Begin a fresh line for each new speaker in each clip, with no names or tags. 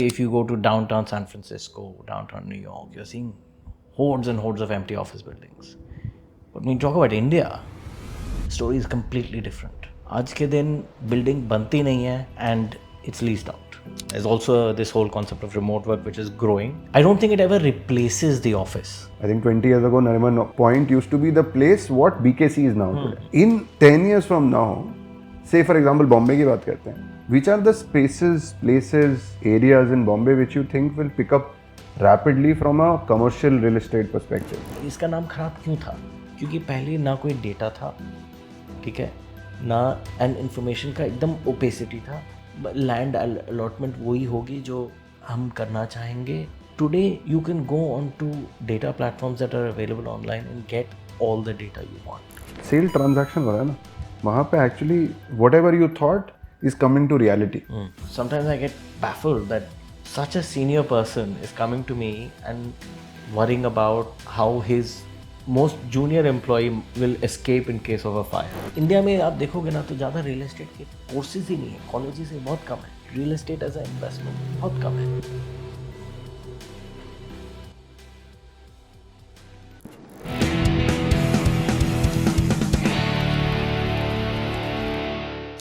If you go to downtown San Francisco, downtown New York, you're seeing hordes and hordes of empty office buildings. But when you talk about India, the story is completely different. आज के दिन building बनती नहीं है and it's leased out. There's also this whole concept of remote work which is growing. I don't think it ever replaces the office.
I think 20 years ago, Nariman Point used to be the place what BKC is now today. In 10 years from now, say for example Bombay की बात करते हैं, which are the spaces, places, areas in Bombay which you think will pick up rapidly from a commercial real estate perspective?
इसका नाम खराब क्यों था? क्योंकि पहले ना कोई डेटा था, ठीक है, ना एंड इन्फॉर्मेशन का एकदम ओपेसिटी था. लैंड अलॉटमेंट वही होगी जो हम करना चाहेंगे. Today you can go on to data platforms that are available online and get all the data you want.
Sale transaction हो रहा है ना, वहाँ पे actually whatever you thought is coming to reality.
Sometimes I get baffled that such a senior person is coming to me and worrying about how his most junior employee will escape in case of a fire. India में आप देखोगे ना तो ज़्यादा real estate के courses ही नहीं है, कॉलेजेस से बहुत कम है. Real estate as a investment बहुत कम है.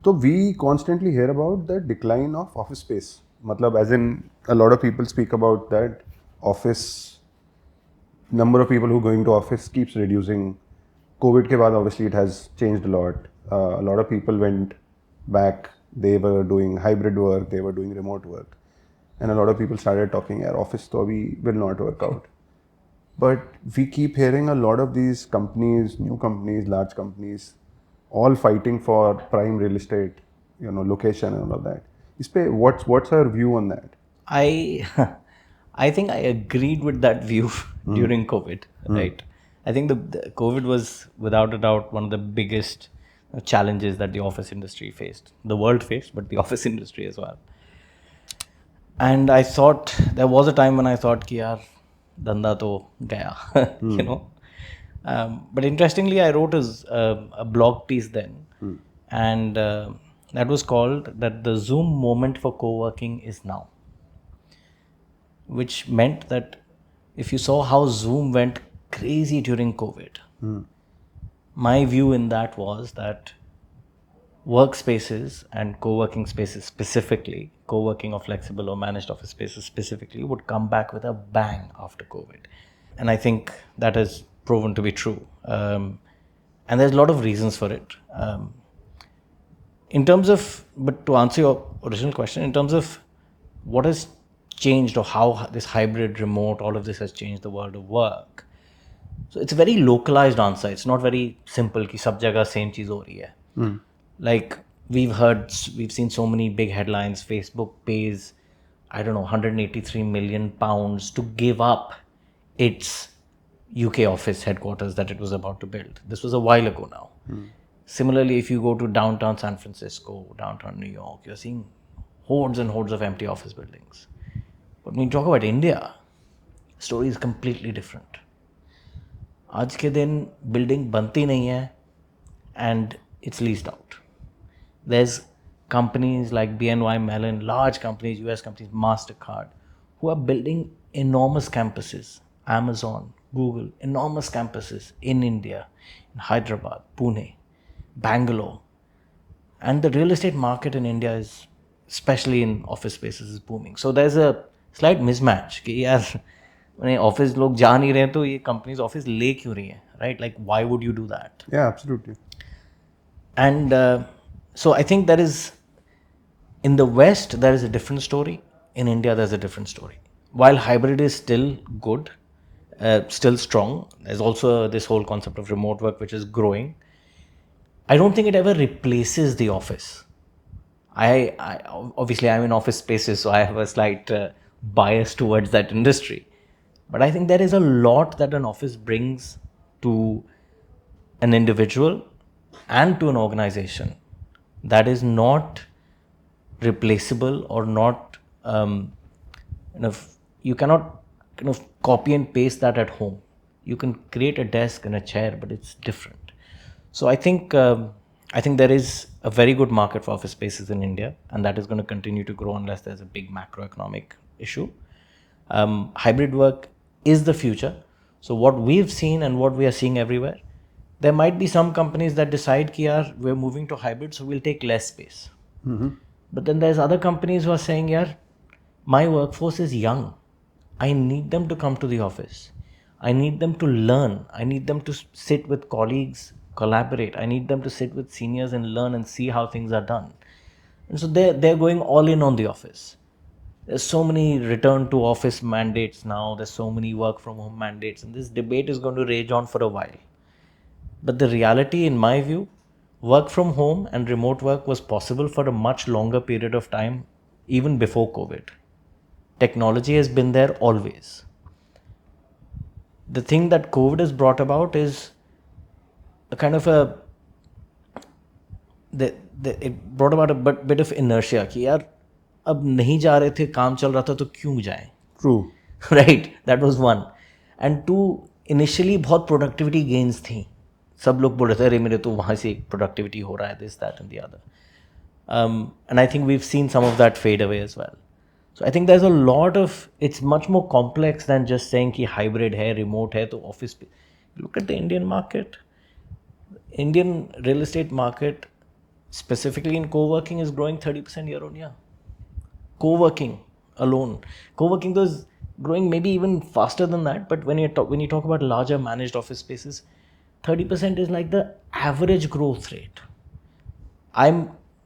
So we constantly hear about the decline of office space. Matlab, as in a lot of people speak about that office, number of people who going to office keeps reducing. COVID ke baad obviously it has changed a lot. A lot of people went back. They were doing hybrid work. They were doing remote work. And a lot of people started talking, "Yaar, office to abhi will not work out." But we keep hearing a lot of these companies, new companies, large companies, all fighting for prime real estate, location and all of that. What's our view on that?
I think I agreed with that view during COVID, right? I think the COVID was without a doubt one of the biggest challenges that the office industry faced. The world faced, but the office industry as well. And I thought, there was a time when I thought कि यार धंधा तो गया, you know. But interestingly, I wrote a blog piece then, and that was called that the Zoom moment for co-working is now, which meant that if you saw how Zoom went crazy during COVID, my view in that was that workspaces and co-working spaces specifically, co-working or flexible or managed office spaces specifically, would come back with a bang after COVID. And I think that has proven to be true. And there's a lot of reasons for it. In terms of, but to answer your original question, in terms of what has changed or how this hybrid, remote, all of this has changed the world of work. So it's a very localized answer. It's not very simple कि सब जगह same चीज़ हो रही है. Like we've seen so many big headlines. Facebook pays, I don't know, 183 million pounds to give up its UK office headquarters that it was about to build. This was a while ago now. Similarly, if you go to downtown San Francisco, downtown New York, you're seeing hordes and hordes of empty office buildings. But when you talk about India, the story is completely different. आज के दिन building बनती नहीं है and it's leased out. There's companies like BNY Mellon, large companies, US companies, MasterCard, who are building enormous campuses. Amazon, Google, enormous campuses in India, in Hyderabad, Pune, Bangalore. And the real estate market in India is, especially in office spaces, is booming. So there's a slight mismatch कि यार office लोग जा नहीं रहे तो ये companies office ले क्यों रही हैं, right? Like why would you do that?
Yeah, absolutely.
And so I think there is, in the West, there is a different story. In India, there's a different story. While hybrid is still good, still strong, there's also this whole concept of remote work which is growing. I don't think it ever replaces the office. I obviously I'm in office spaces, so I have a slight bias towards that industry. But I think there is a lot that an office brings to an individual and to an organization that is not replaceable or not, you cannot kind of copy and paste that at home. You can create a desk and a chair, but it's different. So I think there is a very good market for office spaces in India, and that is going to continue to grow unless there's a big macroeconomic issue. Hybrid work is the future. So what we've seen and what we are seeing everywhere, there might be some companies that decide ki yaar, we're moving to hybrid, so we'll take less space. But then there's other companies who are saying, yaar, my workforce is young. I need them to come to the office. I need them to learn. I need them to sit with colleagues, collaborate. I need them to sit with seniors and learn and see how things are done. And so they're going all in on the office. There's so many return to office mandates now. There's so many work from home mandates. And this debate is going to rage on for a while. But the reality, in my view, work from home and remote work was possible for a much longer period of time, even before COVID. Technology has been there always. The thing that COVID has brought about is a kind of it brought about a bit of inertia कि यार अब नहीं जा रहे थे, काम चल रहा था तो क्यों जाएं.
True.
Right, that was one. And two, initially बहुत productivity gains थी. सब लोग बोल रहे थे अरे मेरे तो वहाँ से productivity हो रहा है, this, that and the other. And I think we've seen some of that fade away as well. So I think there's a lot of, it's much more complex than just saying कि hybrid है, remote है तो office. Look at the Indian market. Indian real estate market, specifically in co-working, is growing 30% year on year. Co-working alone. Co-working though is growing maybe even faster than that, but when you talk about larger managed office spaces, 30% is like the average growth rate.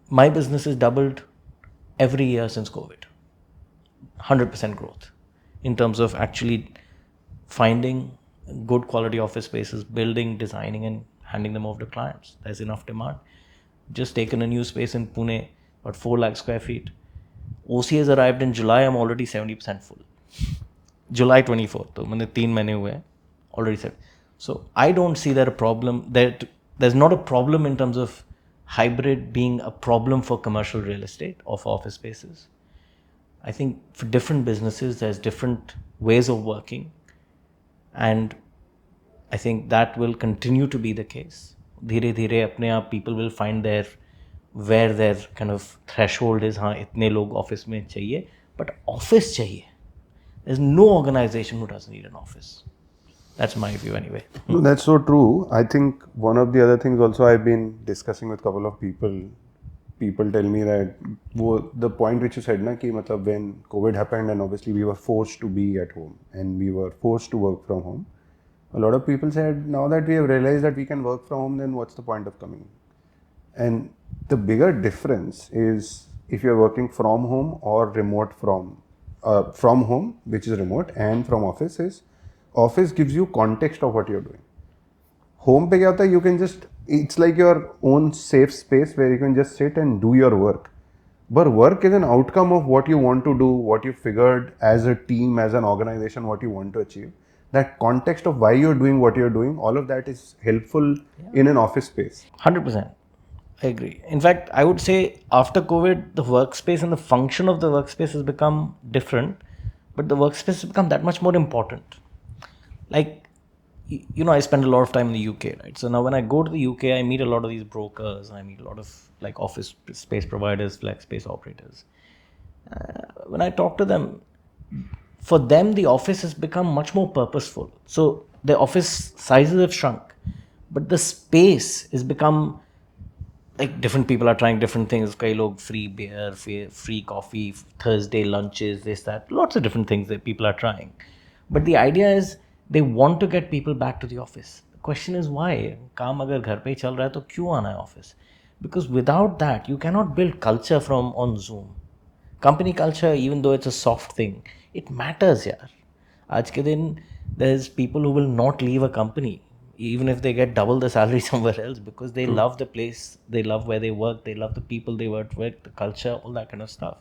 My business has doubled every year since COVID. 100% growth in terms of actually finding good quality office spaces, building, designing and handing them over to clients. There's enough demand. Just taken a new space in Pune, about 4 lakh square feet. OC has arrived in July. I'm already 70% full. July 24th. So मैंने 3 महीने हुए हैं, already said. So I don't see that a problem. There's not a problem in terms of hybrid being a problem for commercial real estate or for office spaces. I think for different businesses, there's different ways of working. And I think that will continue to be the case. धीरे धीरे अपने आप people will find where their kind of threshold is. हाँ इतने लोग office में चाहिए, but office चाहिए. There's no organization who doesn't need an office. That's my view anyway.
No, that's so true. I think one of the other things also I've been discussing with a couple of people. People tell me that the point which you said na कि मतलब when COVID happened and obviously we were forced to be at home and we were forced to work from home. A lot of people said now that we have realized that we can work from home, then what's the point of coming? And the bigger difference is if you're working from home or remote from home, which is remote, and from office is office gives you context of what you're doing. Home pe kya hota hai, you can just, it's like your own safe space where you can just sit and do your work. But work is an outcome of what you want to do, what you figured as a team, as an organization, what you want to achieve. That context of why you're doing what you're doing, all of that is helpful in an office space.
100%. I agree. In fact, I would say after COVID, the workspace and the function of the workspace has become different, but the workspace has become that much more important. Like, I spend a lot of time in the UK, right? So now when I go to the UK, I meet a lot of these brokers, I meet a lot of like office space providers, flex space operators. When I talk to them, for them, the office has become much more purposeful. So the office sizes have shrunk, but the space has become like different people are trying different things. Kai log free beer, free coffee, Thursday lunches, this, that, lots of different things that people are trying. But the idea is they want to get people back to the office. The question is why? काम अगर घर पे ही चल रहा है तो क्यों आना है office? Because without that, you cannot build culture from on Zoom. Company culture, even though it's a soft thing, it matters, yaar. आज के दिन, there's people who will not leave a company, even if they get double the salary somewhere else, because they love the place, they love where they work, they love the people they work with, the culture, all that kind of stuff.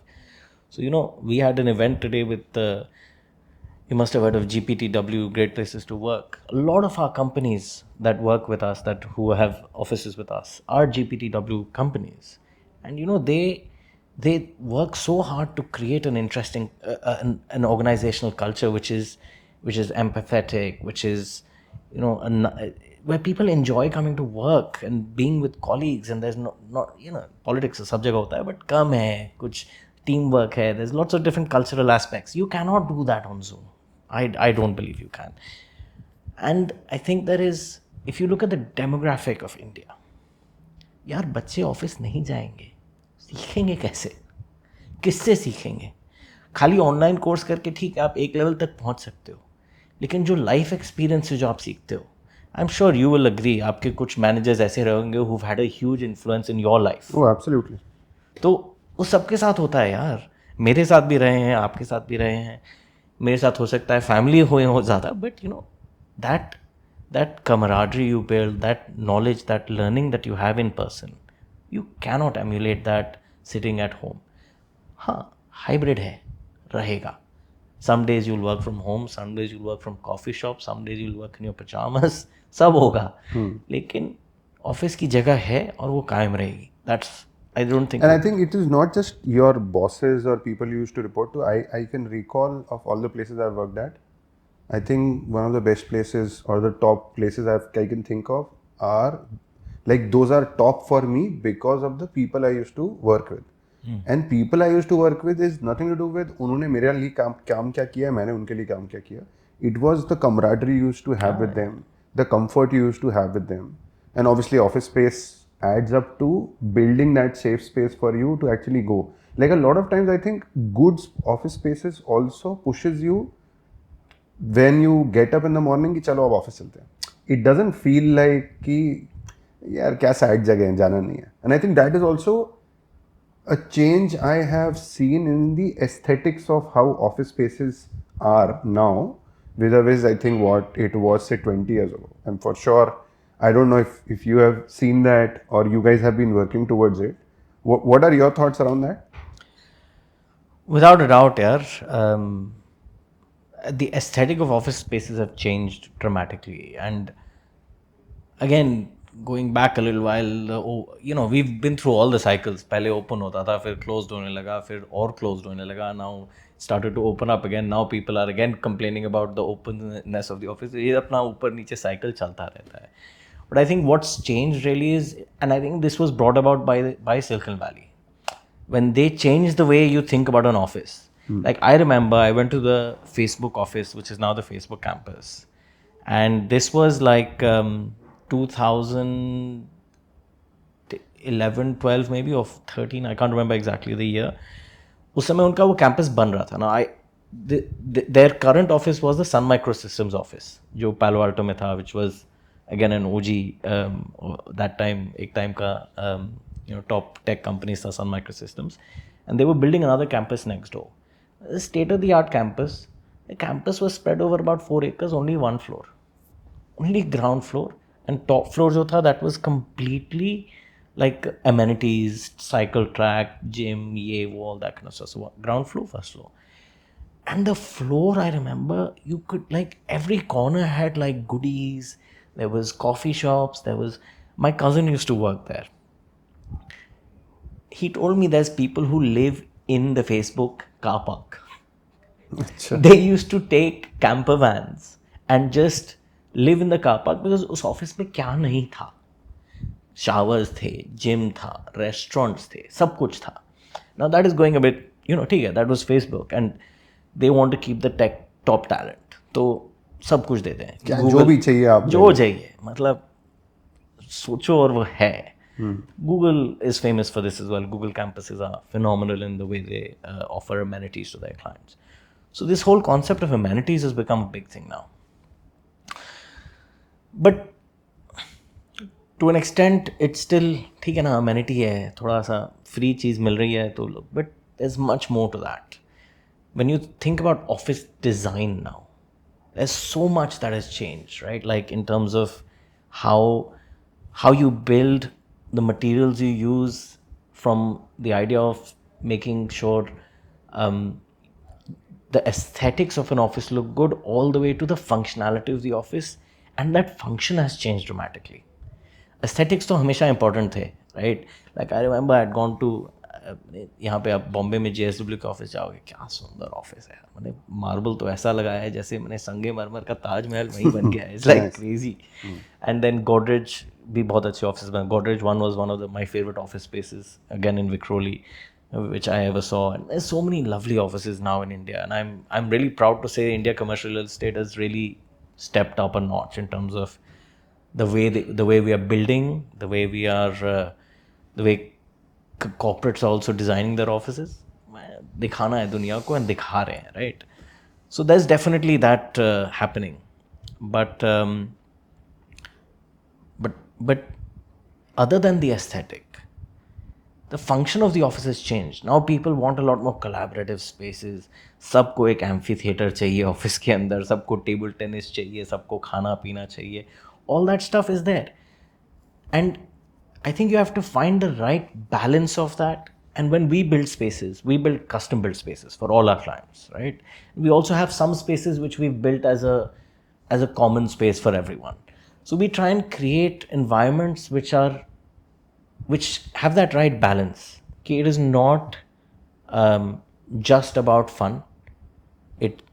So, we had an event today with you must have heard of GPTW, Great Places to Work. A lot of our companies that work with us, who have offices with us, are GPTW companies. And they work so hard to create an interesting, an organizational culture which is empathetic, which is, where people enjoy coming to work and being with colleagues, and there's not politics a subject hota hai, but kam hai, kuch teamwork hai, there's lots of different cultural aspects. You cannot do that on Zoom. I don't believe you can. And I think there is, if you look at the demographic of India, यार बच्चे office नहीं जाएंगे, सीखेंगे कैसे, किससे सीखेंगे? खाली online course करके ठीक है आप एक लेवल तक पहुंच सकते हो, लेकिन जो लाइफ एक्सपीरियंस है जो आप सीखते हो, I am sure you will agree, आपके कुछ मैनेजर्स ऐसे रहेंगे who had a huge influence in your life.
Oh, absolutely.
तो वो सबके साथ होता है यार, मेरे साथ भी रहे हैं, आपके साथ भी रहे हैं, मेरे साथ हो सकता है फैमिली हो ज़्यादा, but you know that that camaraderie you build, that knowledge, that learning that you have in person, you cannot emulate that sitting at home. हाँ, hybrid है, रहेगा. Some days you'll work from home, some days you'll work from coffee shop, some days you'll work in your pajamas, सब होगा. लेकिन office की जगह है और वो कायम रहेगी. That's, I don't think.
And I think it is not just your bosses or people you used to report to. I can recall of all the places I've worked at, I think one of the best places or the top places I can think of are like those are top for me because of the people I used to work with. And people I used to work with is nothing to do with उन्होंने मेरे लिए काम क्या किया, मैंने उनके लिए काम क्या किया. It was the camaraderie you used to have with them, the comfort you used to have with them, and obviously office space adds up to building that safe space for you to actually go. Like a lot of times I think good office spaces also pushes you when you get up in the morning कि चलो अब office चलते हैं. It doesn't feel like कि यार क्या sad जगह है, जाना नहीं है. And I think that is also a change I have seen in the aesthetics of how office spaces are now vis-a-vis I think what it was say 20 years ago. And for sure, I don't know if you have seen that or you guys have been working towards it. What are your thoughts around that?
Without a doubt, the aesthetic of office spaces have changed dramatically. And again, going back a little while, we've been through all the cycles. पहले open होता था, फिर closed होने लगा, फिर और closed होने लगा. Now started to open up again. Now people are again complaining about the openness of the office. ये अपना ऊपर नीचे cycle चलता रहता है. But I think what's changed really is, and I think this was brought about by Silicon Valley, when they changed the way you think about an office. Like I remember I went to the Facebook office, which is now the Facebook campus, and this was like 2011 12 maybe, or 13, I can't remember exactly the year. उस समय उनका वो campus बन रहा था ना. Their current office was the Sun Microsystems office जो Palo Alto में था, which was again an OG that time. एक time का top tech companies था Sun Microsystems, and they were building another campus next door. A state of the art campus. The campus was spread over about 4 acres, only one floor, only ground floor, and top floor जो था that was completely like amenities, cycle track, gym, ये वो, all that kind of stuff. So ground floor, first floor. And the floor, I remember, you could, like, every corner had like goodies. There was coffee shops. My cousin used to work there. He told me there's people who live in the Facebook car park. They used to take camper vans and just live in the car park because उस office में क्या नहीं था. Showers थे, gym था, restaurants थे, सब कुछ था. Now that is going a bit, ठीक है, that was Facebook and they want to keep the tech top talent. तो सब कुछ देते हैं.
जो भी चाहिए आप,
जो चाहिए, मतलब सोचो, और वो है. Google is famous for this as well. Google campuses are phenomenal in the way they offer amenities to their clients. So this whole concept of amenities has become a big thing now. But to an extent, it's still ठीक है ना, amenity है, थोड़ा सा free चीज़ मिल रही है तो लोग, but there's much more to that. When you think about office design now, there's so much that has changed, right? Like in terms of how you build the materials you use, from the idea of making sure the aesthetics of an office look good, all the way to the functionality of the office, and that function has changed dramatically. Aesthetics तो हमेशा important थे, right? Like I remember I had gone to यहाँ पे आप बॉम्बे में JSW के office जाओगे, क्या सुंदर ऑफिस है. मैंने मार्बल तो ऐसा लगाया है जैसे मैंने संगे मरमर का ताजमहल वहीं बन गया है. It's like crazy. And then Godrej भी बहुत अच्छे ऑफिस बने. Godrej 1 was one of my favorite office spaces, again in Vikhroli. which I ever saw. And there's so many lovely offices now in India, and I'm really proud to say India commercial real estate has really stepped up a notch in terms of the way we are building, the way we are, the way corporates are also designing their offices. दिखाना है दुनिया को and दिखा रहे हैं, right? So there's definitely that happening, but but other than the aesthetic, the function of the office has changed. Now people want a lot more collaborative spaces. सबको एक amphitheater चाहिए office के अंदर, सबको table tennis चाहिए, सबको खाना पीना चाहिए. All that stuff is there. And I think you have to find the right balance of that. And when we build spaces, we build custom built spaces for all our clients, right? We also have some spaces which we've built as a common space for everyone. So we try and create environments which have that right balance. Okay, it is not just about fun.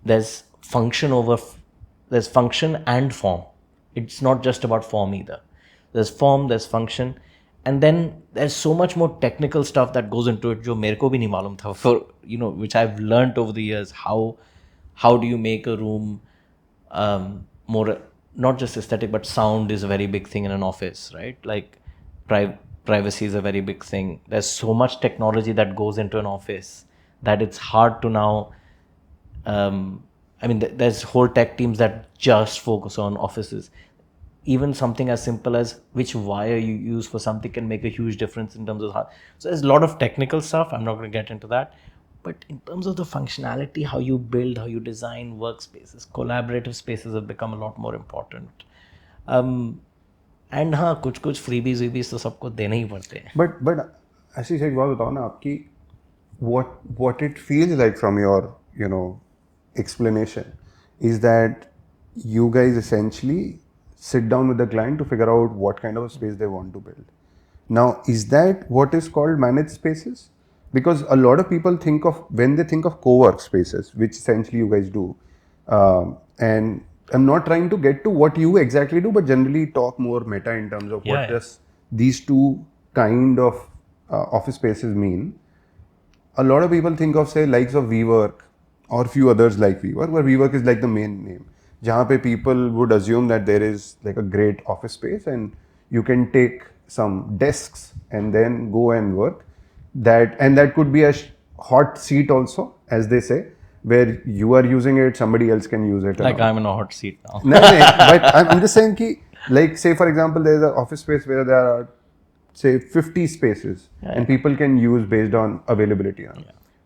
There's function and form. It's not just about form either. There's form, there's function, and then there's so much more technical stuff that goes into it, जो मेरे को भी नहीं मालूम था, for which I've learned over the years. How do you make a room more, not just aesthetic, but sound is a very big thing in an office, right? Like privacy is a very big thing. There's so much technology that goes into an office that it's hard to now. There's whole tech teams that just focus on offices. Even something as simple as which wire you use for something can make a huge difference in terms of how. So there's a lot of technical stuff. I'm not going to get into that. But in terms of the functionality, how you build, how you design workspaces, collaborative spaces have become a lot more important. And हाँ, कुछ freebies तो सबको देने ही पड़ते हैं.
But आशीष एक बात बताओ ना आपकी, what it feels like from your explanation is that you guys essentially sit down with the client to figure out what kind of a space they want to build. Now, is that what is called managed spaces? Because a lot of people when they think of co-work spaces, which essentially you guys do, and I'm not trying to get to what you exactly do, but generally talk more meta in terms of what does these two kind of office spaces mean. A lot of people think of, say, likes of WeWork or few others like WeWork, where WeWork is like the main name. जहाँ पे people would assume that there is like a great office space and you can take some desks and then go and work. That could be a hot seat also, as they say, where you are using it, somebody else can use it.
Like I'm in a hot seat now.
No, but I'm just saying कि, like, say for example, there is an office space where there are, say, 50 spaces and people can use based on availability.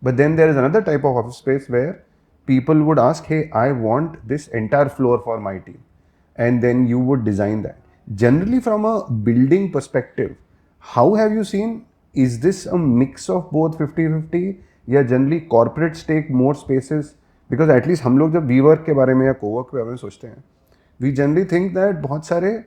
But then there is another type of office space where people would ask, hey, I want this entire floor for my team. And then you would design that. Generally, from a building perspective, how have you seen, is this a mix of both 50-50? या generally corporates take more spaces? Because at least हम लोग जब WeWork के बारे में या Cowork के बारे में सोचते हैं, we generally think that बहुत सारे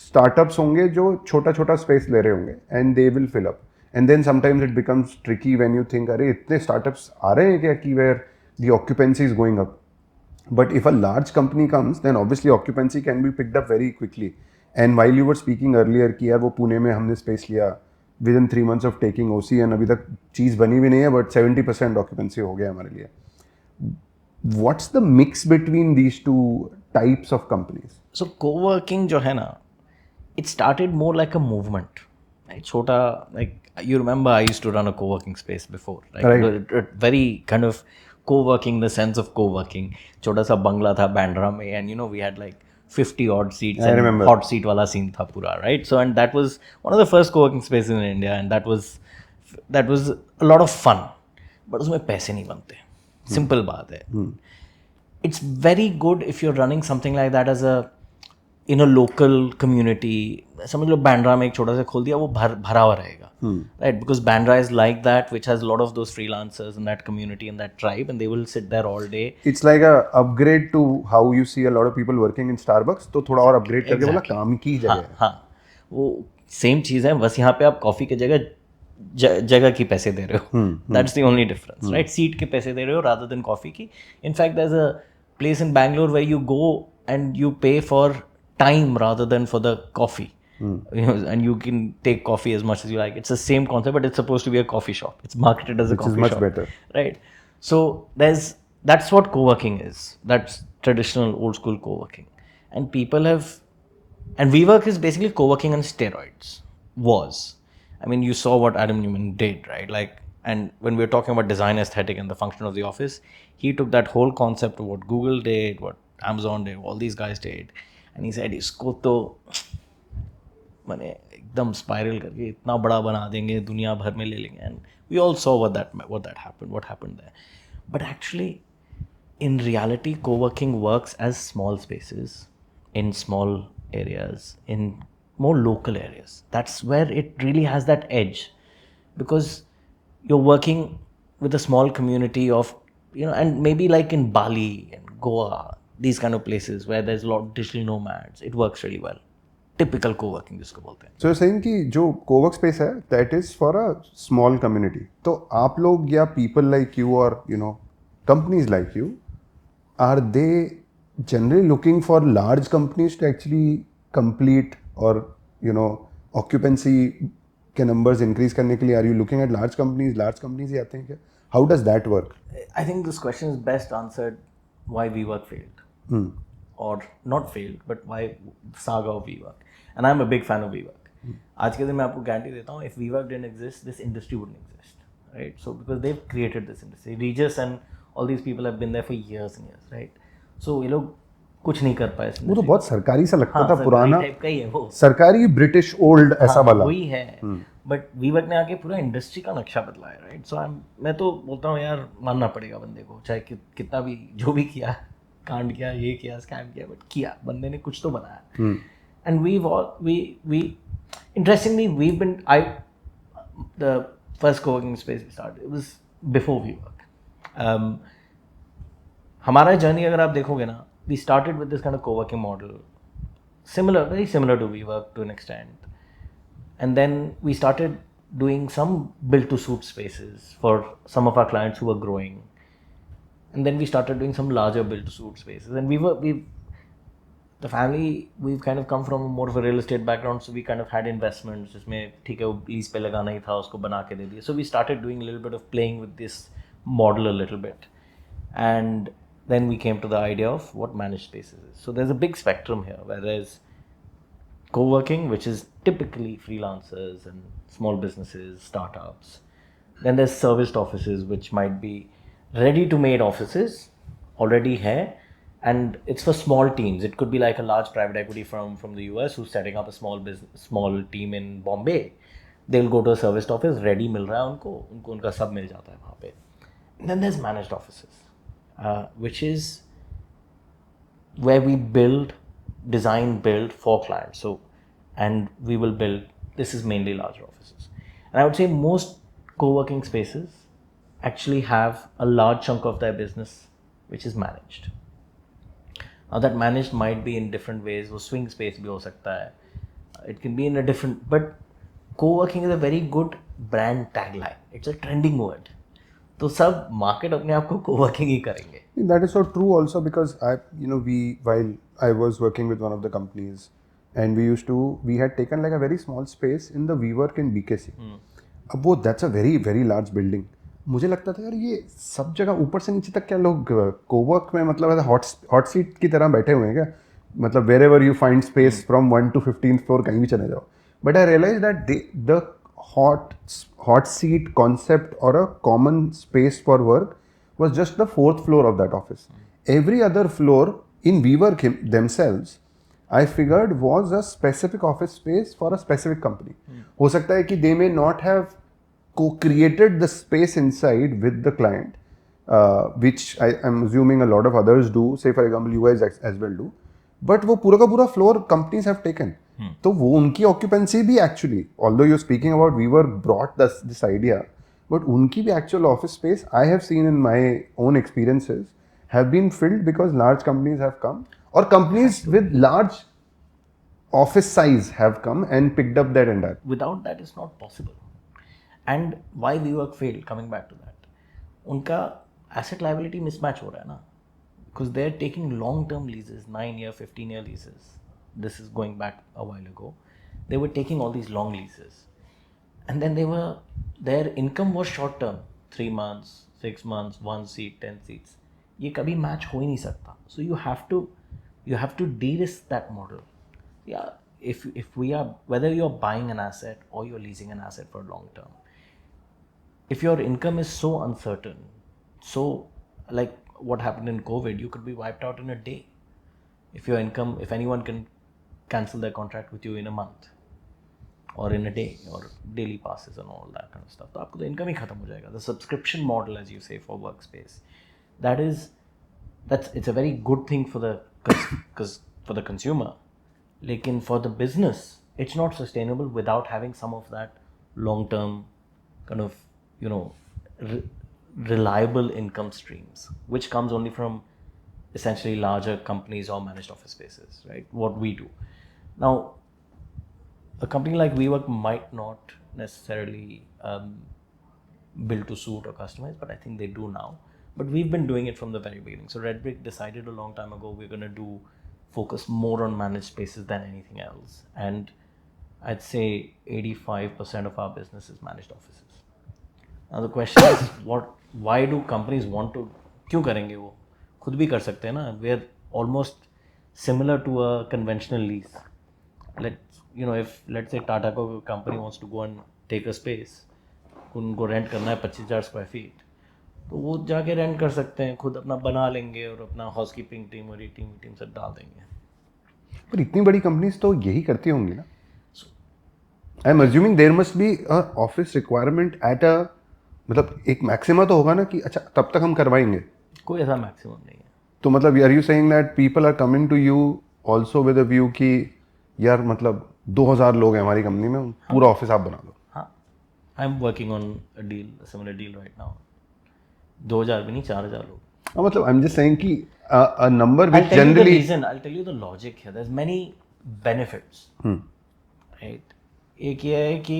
startups होंगे जो छोटा छोटा space ले रहे होंगे and they will fill up. And then sometimes it becomes tricky when you think, अरे इतने startups आ रहे हैं क्या कि where the occupancy is going up. But if a large company comes, then obviously occupancy can be picked up very quickly. And while you were speaking earlier कि यार वो पुणे में हमने space लिया within 3 months of taking OC and अभी तक चीज़ बनी भी नहीं है, but 70% occupancy हो गया हमारे लिए. What's the mix between these two types of companies?
So co-working जो है ना, it started more like a movement. Right? छोटा, like you remember I used to run a co-working space before. Right? Very kind of co-working, the sense of co-working. छोटा सा बंगला था बैंड्रा में, and we had like 50 odd seats. I remember. Hot seat wala scene tha pura, right? So, and that was one of the first co-working spaces in India, and that was a lot of fun. But उसमें पैसे नहीं बनते. Simple बात है. It's very good if you're running something like that as in a local community. समझ लो बैंड्रा में एक छोटा सा खोल दिया, वो भरा हुआ रहेगा. Right? Because Bandra is like that, which has a lot of those freelancers in that community and that tribe, and they will sit there all day.
It's like a upgrade to how you see a lot of people working in Starbucks. तो थोड़ा और upgrade करके बोला काम की जगह है.
हाँ, वो same चीज़ है, बस यहाँ पे आप कॉफ़ी की जगह की पैसे दे रहे हो. That's the only difference, right? Seat के पैसे दे रहे हो rather than coffee की. In fact, there's a place in Bangalore where you go and you pay for time rather than for the coffee. and you can take coffee as much as you like. It's the same concept, but it's supposed to be a coffee shop. It's marketed as a
Which is
coffee
much
shop,
better.
right? So that's what co-working is. That's traditional old school co-working, and people have, and WeWork is basically co-working on steroids. I mean, you saw what Adam Newman did, right? Like, and when we were talking about design aesthetic and the function of the office, he took that whole concept of what Google did, what Amazon did, all these guys did, and he said, "इसको तो माने एकदम spiral करके इतना बड़ा बना देंगे, दुनिया भर में ले लेंगे." And we all saw what happened there. But actually, in reality, co-working works as small spaces in small areas, in more local areas. That's where it really has that edge, because you're working with a small community of, and maybe like in Bali and Goa, these kind of places where there's a lot of digital nomads, it works really well. Typical co-working जिसको बोलते हैं.
So you're saying कि जो co-work space है, that is for a small community. तो आप लोग या people like you or companies like you, are they generally looking for large companies to actually complete or occupancy के numbers increase करने के लिए? Are you looking at large companies ही आते हैं क्या? How does that work?
I think this question is best answered why WeWork failed. Or not failed, but why saga of WeWork. And I'm a big fan of WeWork. आज के दिन मैं आपको guarantee देता हूँ, if WeWork didn't exist, this industry wouldn't exist, right? So because they've created this industry, Regis and all these people have been there for years and years, right? So ये लोग कुछ नहीं कर पाए.
वो तो बहुत सरकारी सा लगता था, पुराना
टाइप का ही है वो,
सरकारी ब्रिटिश ओल्ड ऐसा वाला
वही है. बट WeWork ने आके पूरा इंडस्ट्री का नक्शा बदला है, राइट? सो मैं तो बोलता हूँ यार, मानना पड़ेगा बंदे को, चाहे कितना भी जो भी किया, कांड किया, ये किया, स्कैम किया, बट किया, बंदे ने कुछ तो बनाया. And we interestingly, the first co-working space we started, it was before WeWork. हमारा जर्नी अगर आप देखोगे ना, we started with this kind of co-working model, very similar to WeWork to an extent, and then we started doing some build-to-suit spaces for some of our clients who were growing, and then we started doing some larger build-to-suit spaces, and the family, we've kind of come from more of a real estate background, so we kind of had investments जिसमें ठीक है वो lease पे लगाना ही था, उसको बना के दे दिया. So we started doing a little bit of playing with this model a little bit, and then we came to the idea of what managed spaces is. So there's a big spectrum here where there's co-working, which is typically freelancers and small businesses, startups. Then there's serviced offices, which might be ready-to-made offices, already here, and it's for small teams. It could be like a large private equity firm from the US who's setting up a small team in Bombay. They'll go to a serviced office, ready मिल रहा है उनको उनका सब मिल जाता है वहाँ पे. And then there's managed offices, which is where we design build for clients. So, and we will build, this is mainly larger offices. And I would say most co-working spaces actually have a large chunk of their business which is managed. Now that managed might be in different ways. वो swing space भी हो सकता है. It can be in a different, but co-working is a very good brand tagline. It's a trending word. तो सब market अपने आप को co-working ही करेंगे.
That is so true also, because while I was working with one of the companies, and we had taken like a very small space in the WeWork in BKC. अब वो that's a very very large building. मुझे लगता था यार ये सब जगह ऊपर से नीचे तक क्या लोग कोवर्क में मतलब ऐसा हॉट सीट की तरह बैठे हुए हैं क्या? मतलब wherever you find space from 1 to 15th floor कहीं भी चले जाओ. But I realized that the hot seat concept or a common space for work was just the 4th floor of that office. Every other floor in WeWork themselves, I figured, was a specific office space for a specific company. हो सकता है कि they may not have co-created the space inside with the client, which I'm assuming a lot of others do. Say for example, you guys as well do. But वो पूरा का पूरा floor companies have taken. तो वो उनकी occupancy भी actually, although you're speaking about WeWork brought this idea, but उनकी भी actual office space I have seen in my own experiences have been filled because large companies have come, or companies with large office size have come and picked up that entire.
Without that, it's not possible. And why WeWork failed, coming back to that, उनका asset liability mismatch हो रहा है ना, because they're taking long term leases, 9-year, 15-year leases. This is going back a while ago. they were taking all these long leases, and then their income was short term, 3 months, 6 months, 1 seat, 10 seats. ये कभी match हो ही नहीं सकता. So you have to de-risk that model. Yeah, if we are, whether you're buying an asset or you're leasing an asset for long term, if your income is so uncertain, so like what happened in COVID, you could be wiped out in a day. If your income, if anyone can cancel their contract with you in a month or in a day, or daily passes and all that kind of stuff, तो आपको तो income ही खत्म हो जाएगा. The subscription model, as you say, for workspace, it's a very good thing for the consumer. Lekin for the business, it's not sustainable without having some of that long term kind of, re- reliable income streams, which comes only from essentially larger companies or managed office spaces, right? What we do now, a company like WeWork might not necessarily build to suit or customize, but I think they do now. But we've been doing it from the very beginning. So Redbrick decided a long time ago we're going to focus more on managed spaces than anything else. And I'd say 85% of our business is managed offices. Now the question is, why do companies want to, क्यों करेंगे वो? खुद भी कर सकते हैं ना. We're almost similar to a conventional lease. Let's say Tata को company wants to go and take a space, उनको रेंट करना है 25,000 स्क्वायर फीट, तो वो जाके रेंट कर सकते हैं, खुद अपना बना लेंगे और अपना हाउसकीपिंग टीम और ये टीम सब डाल देंगे.
पर इतनी बड़ी कंपनीज तो यही करती होंगी ना. I am assuming there must be a office requirement at a, मतलब एक मैक्सिमा तो होगा ना कि अच्छा तब तक हम करवाएंगे.
कोई ऐसा मैक्सिमम नहीं है.
तो मतलब are you saying that people are coming to you also with a view कि यार मतलब 2000 लोग हैं हमारी कंपनी में, पूरा ऑफिस आप बना दो.
हाँ, I am working on a deal, similar deal right now. 2000 भी नहीं, 4000 लोग.
मतलब आई एम जस्ट सेइंग कि a number which
I'll tell you the
generally
reason. I'll tell you the logic here. There's many benefits, right? एक ये है कि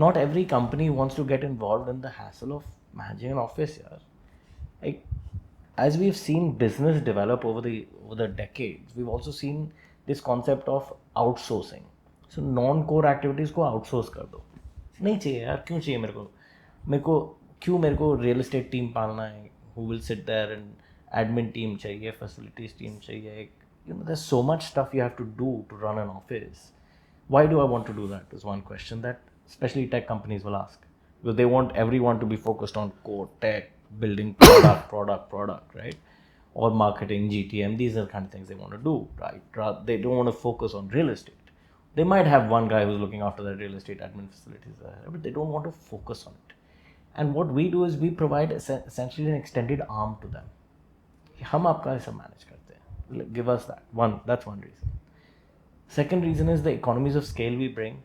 not every company wants to get involved in the hassle of managing an office. यार, like as we've seen business develop over the decades, we've also seen this concept of outsourcing. So non-core activities को outsource कर दो. नहीं चाहिए यार, क्यों चाहिए मेरे को रियल एस्टेट टीम पालना है, who will sit there, and admin team चाहिए, facilities टीम चाहिए. There's so much stuff you have to do to run an office. Why do I want to do that is one question that especially tech companies will ask, because they want everyone to be focused on core tech, building product, right? Or marketing, GTM, these are the kind of things they want to do, right? They don't want to focus on real estate. They might have one guy who's looking after the real estate admin facilities there, but they don't want to focus on it. And what we do is we provide essentially an extended arm to them. हम आपका ऐसा manage करते हैं. Give us that. That's one reason. Second reason is the economies of scale we bring.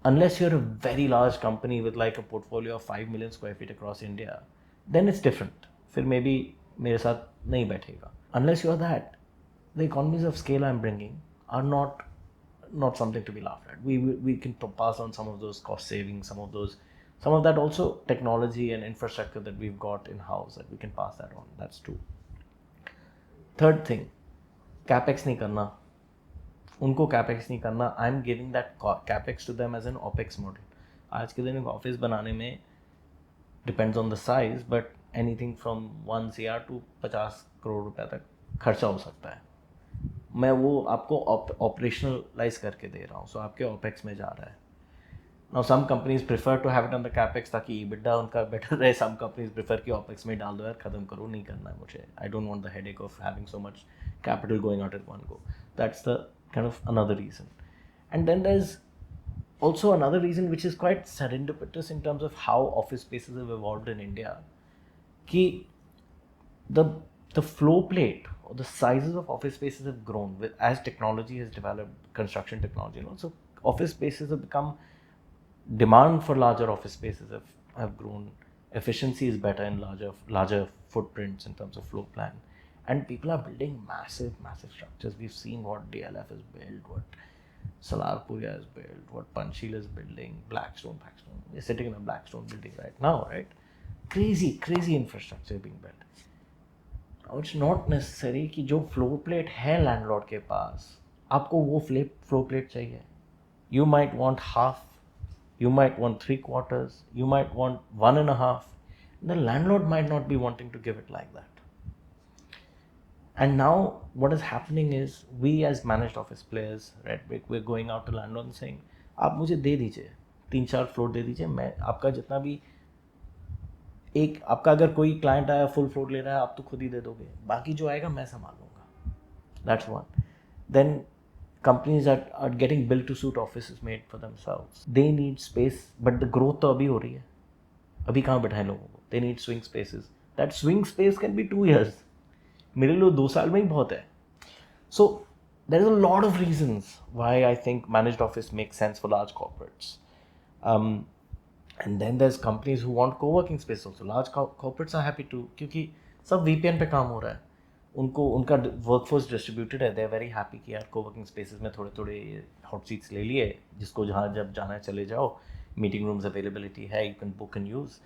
Unless you're a very large company with like a portfolio of 5 million square feet across India, then it's different. फिर maybe मेरे साथ नहीं बैठेगा. Unless you're that, the economies of scale I'm bringing are not something to be laughed at. We can pass on some of those cost savings, some of that also technology and infrastructure that we've got in house, that we can pass that on. That's true. Third thing, capex नहीं करना. उनको capex नहीं करना. I'm giving that capex to them as an opex model. आज के दिन एक office बनाने में depends on the size, but anything from 1 CR to 50 crore रुपए तक खर्चा हो सकता है. मैं वो आपको ऑपरेशनलाइज करके दे रहा हूँ, सो आपके ओपेक्स में जा रहा है. Now some companies prefer to have it on the capex ताकि EBITDA उनका बेटर रहे. Some companies prefer कि opex में डाल दो यार, ख़त्म करो, नहीं करना है मुझे. I don't want the headache of having so much capital going out at one go. That's the kind of another reason. And then there's also another reason which is quite serendipitous in terms of how office spaces have evolved in India. कि the flow plate or the sizes of office spaces have grown as technology has developed, construction technology, so office spaces have become, demand for larger office spaces have grown. Efficiency is better in larger footprints in terms of floor plan, and people are building massive structures. We've seen what DLF has built, what Salarpuria has built, what Panchsheel is building, Blackstone. We're sitting in a Blackstone building right now, right? Crazy infrastructure being built. Now it's not necessary कि जो floor plate है landlord के पास, आपको वो floor plate चाहिए. You might want half, you might want 3/4, you might want 1.5. The landlord might not be wanting to give it like that. And now what is happening is we as managed office players, Redbrick, we're going out to landlord and saying, आप मुझे दे दीजिए 3-4 floor दे दीजिए, मैं आपका जितना भी एक आपका अगर कोई क्लाइंट आया फुल फ्लोर ले रहा है आप तो खुद ही दे दोगे, बाकी जो आएगा मैं संभाल लूँगा. That's one. Then companies are getting built to suit offices made for themselves. They need space, but the growth तो अभी हो रही है. अभी कहाँ बैठाएं लोगों को? They need swing spaces. That swing space can be 2 years. मेरे लिए 2 साल में ही बहुत है. So there is a lot of reasons why I think managed office makes sense for large corporates. And then there's companies who want co-working space also. Large corporates are happy to, क्योंकि सब VPN पे काम हो रहा है. उनको उनका workforce distributed है. दे आर वेरी हैप्पी कि यार कोवर्किंग स्पेसेस में थोड़े थोड़े हॉट सीट्स ले लिए, जिसको जहाँ जब जाना है चले जाओ. मीटिंग रूम्स अवेलेबिलिटी है, you can book and use.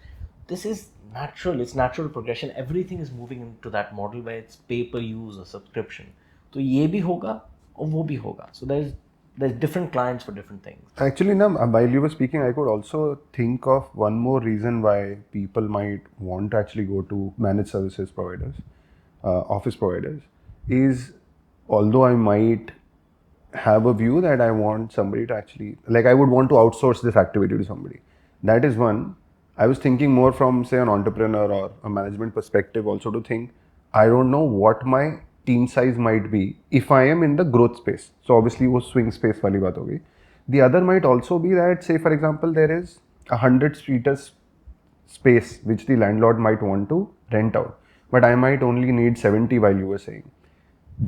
This is natural. It's natural progression. Everything is moving into that model where it's pay per use or subscription. तो ये भी होगा और वो भी होगा. So there's different clients for different things.
Actually, now, while you were speaking, I could also think of one more reason why people might want to actually go to managed services providers, office providers, is although I might have a view that I want somebody to actually, like I would want to outsource this activity to somebody. That is one. I was thinking more from, say, an entrepreneur or a management perspective also to think, I don't know what my team size might be if I am in the growth space. So obviously वो swing space वाली बात होगी. The other might also be that, say for example, there is 100 seaters space which the landlord might want to rent out, but I might only need 70 while you were saying.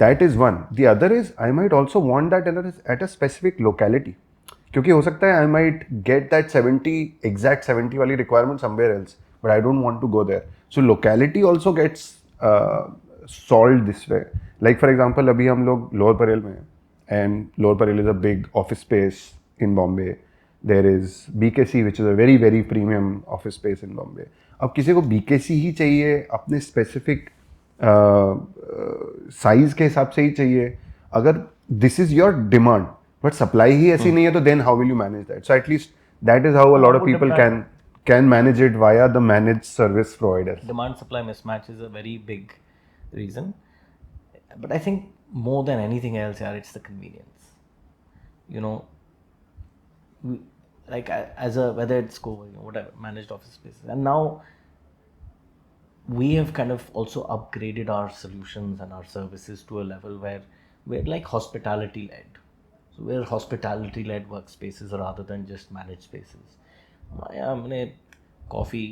That is one. The other is I might also want that at a specific locality. क्योंकि हो सकता है I might get that 70 वाली requirement somewhere else, but I don't want to go there. So locality also gets solved this way. Like for example अभी हम लोग lower Parel में हैं, and lower Parel is a big office space in Bombay. There is BKC which is a very very premium office space in Bombay. अब किसी को BKC ही चाहिए, अपने स्पेसिफिक साइज के हिसाब से ही चाहिए. अगर this is your demand but supply ही ऐसी नहीं है, तो then how will you manage that? So at least that is how a lot of people can manage it via the managed service providers.
Demand supply mismatch is a very big reason, but I think more than anything else, yeah, it's the convenience. You know, like as a, whether it's co-working or whatever, managed office spaces, and now we have kind of also upgraded our solutions and our services to a level where we're like hospitality led. So we're hospitality-led workspaces rather than just managed spaces. हमने coffee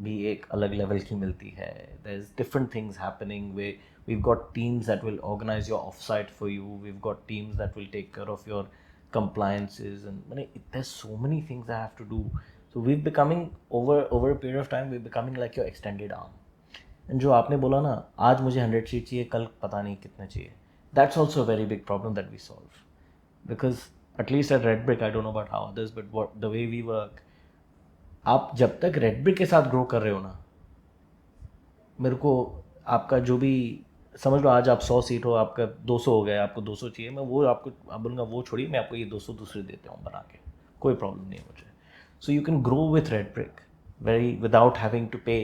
भी एक अलग level की मिलती है. There's different things happening. We've got teams that will organize your offsite for you. We've got teams that will take care of your compliances, and there's so many things I have to do. So we're becoming over a period of time, we're becoming like your extended arm. And जो आपने बोला ना, आज मुझे 100 seat चाहिए, कल पता नहीं कितने चाहिए. That's also a very big problem that we solve. Because at least at Redbrick, I don't know about how others, but the way we work, आप जब तक Redbrick के साथ ग्रो कर रहे हो ना, मेरे को आपका जो भी समझ लो, आज आप 100 सीट हो, आपका 200 हो गया, आपको 200 चाहिए, मैं वो आपको आप बोलूँगा वो छोड़िए, मैं आपको ये 200 दूसरे देता हूँ बना के, कोई प्रॉब्लम नहीं है मुझे. So you can grow with Redbrick very without having to pay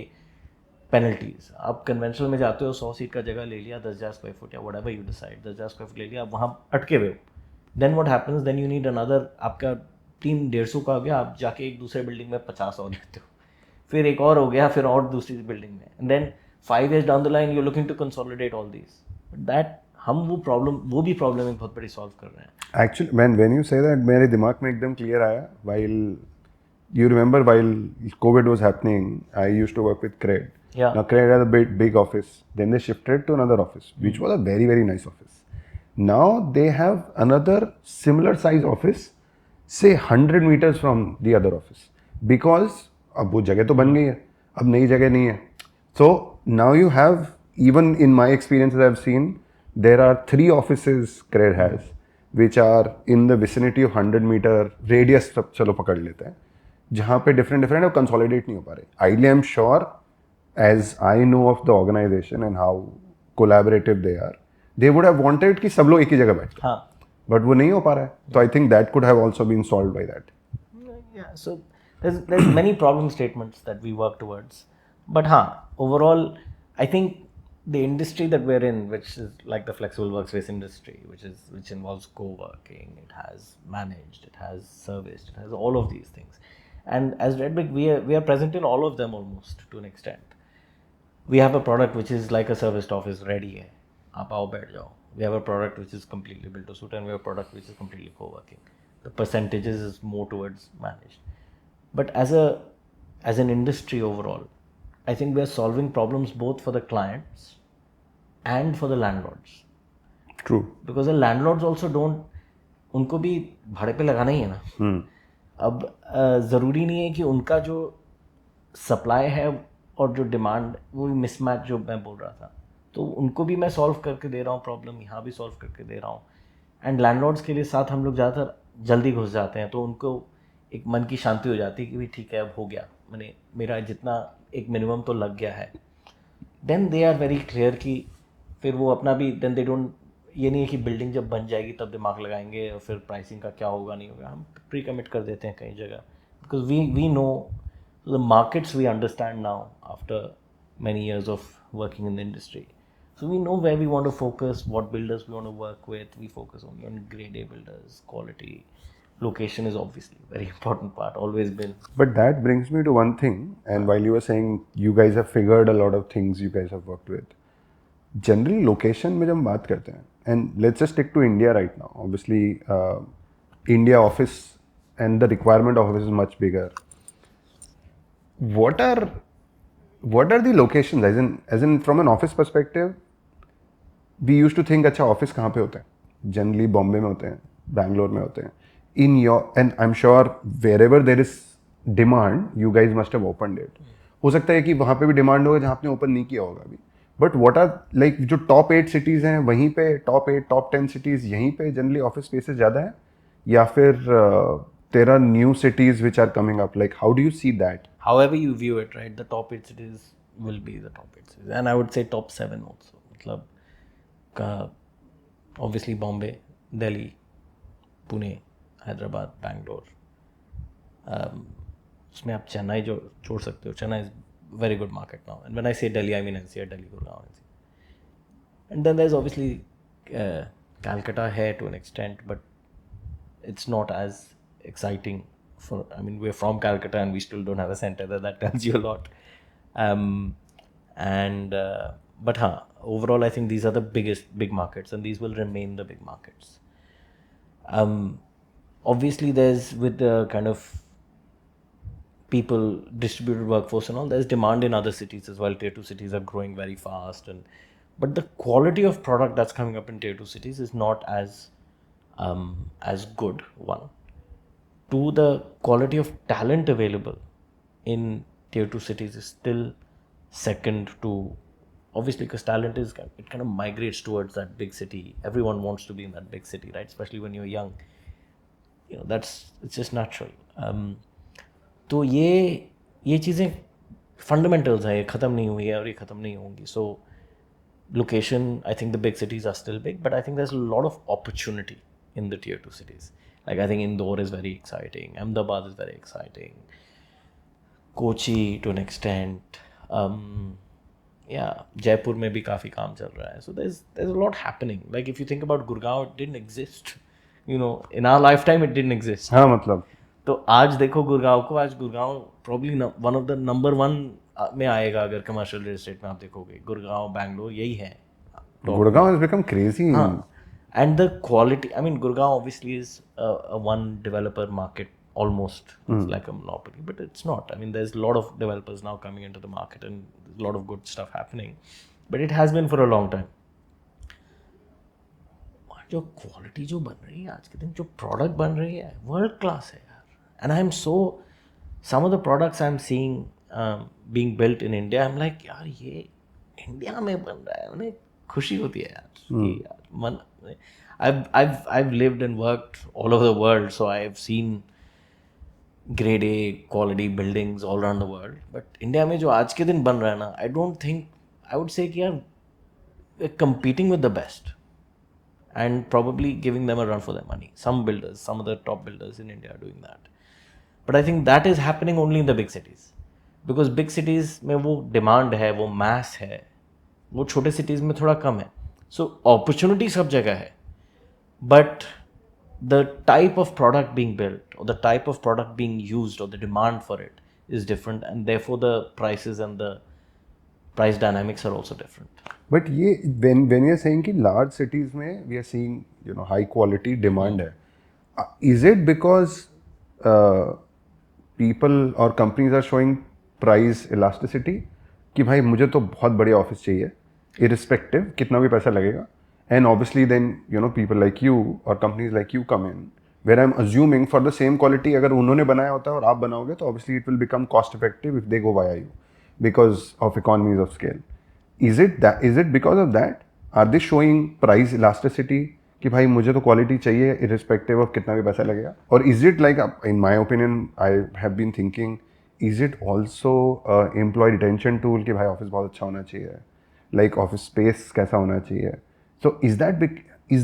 penalties. आप कन्वेंशनल में जाते हो, 100 सीट का जगह ले लिया, 10,000 स्क्वायर फुट या whatever you decide, 10,000 square foot ले लिया, आप वहाँ अटके हुए हो. Then what happens? Then you need another. आपका टीम 150 का हो गया, आप जाके एक दूसरे बिल्डिंग में 50 और लेते हो, फिर एक और हो गया, फिर और दूसरी बिल्डिंग में, and then 5 years down the line you're looking to consolidate all these. But that हम वो भी प्रॉब्लम एक बहुत बड़ी सॉल्व कर रहे हैं.
Actually, when you say that, मेरे दिमाग में एकदम क्लियर आया. While you remember, while COVID was happening, I used to work with Cred.
Yeah.
Now Cred had a big office. Then they shifted to another office, which was a very very nice office. Now they have another similar size office, say 100 meters from the other office, because अब वो जगह तो बन गई है, अब नई जगह नहीं है. So now you have, even in my experiences I've seen, there are 3 offices Cred has which are in the vicinity of 100-meter radius. चलो पकड़ लेते हैं, जहाँ पे different है, consolidate नहीं हो पा रहे. Ideally I'm sure, as I know of the organization and how collaborative they are, they would have wanted कि सब लोग एक ही जगह बैठ.
हाँ.
बट वो नहीं हो पा रहा है. तो I think that could have also been solved by that.
Yeah, so there's many problem statements that we work towards, but overall, I think the industry that we're in, which is like the flexible workspace industry, which involves co-working, it has managed, it has serviced, it has all of these things, and as Redbrick, we are present in all of them almost to an extent. We have a product which is like a serviced office ready hai. Aap aao baith jao. We have a product which is completely built to suit, and we have a product which is completely co-working. The percentages is more towards managed, but as an industry overall, I think we are solving problems both for the clients and for the landlords,
true.
because the landlords also don't, उनको भी भाड़े पे लगाना ही है ना. अब ज़रूरी नहीं है कि उनका जो सप्लाई है और जो डिमांड, वो मिसमैच जो मैं बोल रहा था, तो उनको भी मैं सॉल्व करके दे रहा हूँ प्रॉब्लम, यहाँ भी सॉल्व करके दे रहा हूँ. एंड लैंडलॉर्ड्स के लिए साथ हम लोग ज़्यादातर जल्दी घुस जाते हैं, तो उनको एक मन की शांति हो जाती है कि भाई ठीक है अब हो गया, मैंने मेरा जितना एक मिनिमम तो लग गया है. Then they are very clear कि फिर वो अपना भी, देन दे डोंट, ये नहीं है कि बिल्डिंग जब बन जाएगी तब दिमाग लगाएंगे और फिर प्राइसिंग का क्या होगा नहीं होगा. हम प्री कमिट कर देते हैं कई जगह, because we know the markets, we understand now after many years of working in the industry. So we know where we want to focus, what builders we want to work with. We focus only on grade A builders, quality. Location is obviously a very important part, always been.
But that brings me to one thing, and while you were saying you guys have figured a lot of things you guys have worked with, generally location में जब हम बात करते हैं, and let's just stick to India right now. Obviously, India office and the requirement of office is much bigger. What are the locations, as in from an office perspective, we used to think अच्छा office कहाँ पे होते हैं, generally Bombay में होते हैं, बैंगलोर में होते हैं. In your, and I'm sure wherever there is demand, you guys must have opened it. हो सकता है कि वहाँ पे भी डिमांड होगा जहाँ आपने ओपन नहीं किया होगा अभी. बट व्हाट आर लाइक जो टॉप 8 सिटीज़ हैं वहीं पे, टॉप 8 टॉप 10 सिटीज़ यहीं पे जनरली ऑफिस स्पेसेस ज़्यादा है, या फिर there are new cities which are coming up? Like how do you see that?
However you view it, right? The top 8 cities will be the top 8 cities, and I would say top 7 also. मतलब का obviously Bombay, Delhi, Pune, Hyderabad, Bangalore. उसमें आप चेन्नई जो छोड़ सकते हो. Chennai is very good market now, and when I say Delhi, I mean NCR, Delhi, Gurgaon, NCR. And then there's obviously Calcutta here to an extent, but it's not as exciting. For, I mean, we're from Calcutta and we still don't have a center there. That tells you a lot. But overall, I think these are the big markets, and these will remain the big markets. Obviously, there's, with the kind of people, distributed workforce and all, there's demand in other cities as well. Tier 2 cities are growing very fast, but the quality of product that's coming up in Tier 2 cities is not as good. One. Two, the quality of talent available in Tier 2 cities is still second to, obviously, because talent is, it kind of migrates towards that big city. Everyone wants to be in that big city, right? Especially when you're young. You know, it's just natural. तो ये चीज़ें fundamentals हैं, ये ख़त्म नहीं हुई है और ये ख़त्म नहीं होंगी. सो location, I think the big cities are still big, but I think there's a lot of opportunity in the Tier 2 cities. Like I think Indore is very exciting, Ahmedabad is very exciting, Kochi to an extent, Jaipur में भी काफ़ी काम चल रहा है. So there's a lot happening. Like if you think about Gurgaon, it didn't exist. You know, in our lifetime it didn't exist.
हाँ मतलब.
तो आज देखो गुड़गांव को, आज Gurgaon probably one of the number 1 में आएगा अगर कमर्शियल रियल एस्टेट में आप देखोगे. गुड़गांव, बैंगलोर यही है.
Gurgaon has become crazy.
And the quality, I mean, Gurgaon obviously is a one developer market almost. It's like a monopoly, but it's not. I mean, there's a lot of developers now coming into the market and there's a lot of good stuff happening. But it has been for a long time. जो quality जो बन रही है आज के दिन, जो product बन रही है, वर्ल्ड क्लास है यार. And I am so, some of the products I am seeing being built in India, I am like यार ये इंडिया में बन रहा है. उन्हें खुशी होती है यार. मन, I've lived and worked all over the world, so I've seen grade A quality buildings all around the world. But India में जो आज के दिन बन रहा है ना, I don't think, I would say कि यार we're competing with the best. and probably giving them a run for their money. Some builders, some of the top builders in India are doing that. But I think that is happening only in the big cities. Because big cities में वो demand है, वो mass है, वो छोटे cities में थोड़ा कम है. So opportunity सब जगह है. But the type of product being built or the type of product being used or the demand for it is different, and therefore the prices and the price dynamics are also different.
But ये when you're saying कि large cities में we are seeing high quality demand है, is it because people or companies are showing price elasticity कि भाई मुझे तो बहुत बढ़िया ऑफिस चाहिए irrespective कितना भी पैसा लगेगा, and obviously then people like you or companies like you come in where I'm assuming for the same quality अगर उन्होंने बनाया होता है और आप बनाओगे तो obviously it will become cost effective if they go via you because of economies of scale. Is it because of that? Are they showing price elasticity कि भाई मुझे तो क्वालिटी चाहिए irrespective of कितना भी पैसा लगेगा? Or is it like, in my opinion, I have been thinking, is it also employee retention tool कि भाई ऑफिस बहुत अच्छा होना चाहिए, like office space कैसा होना चाहिए? So is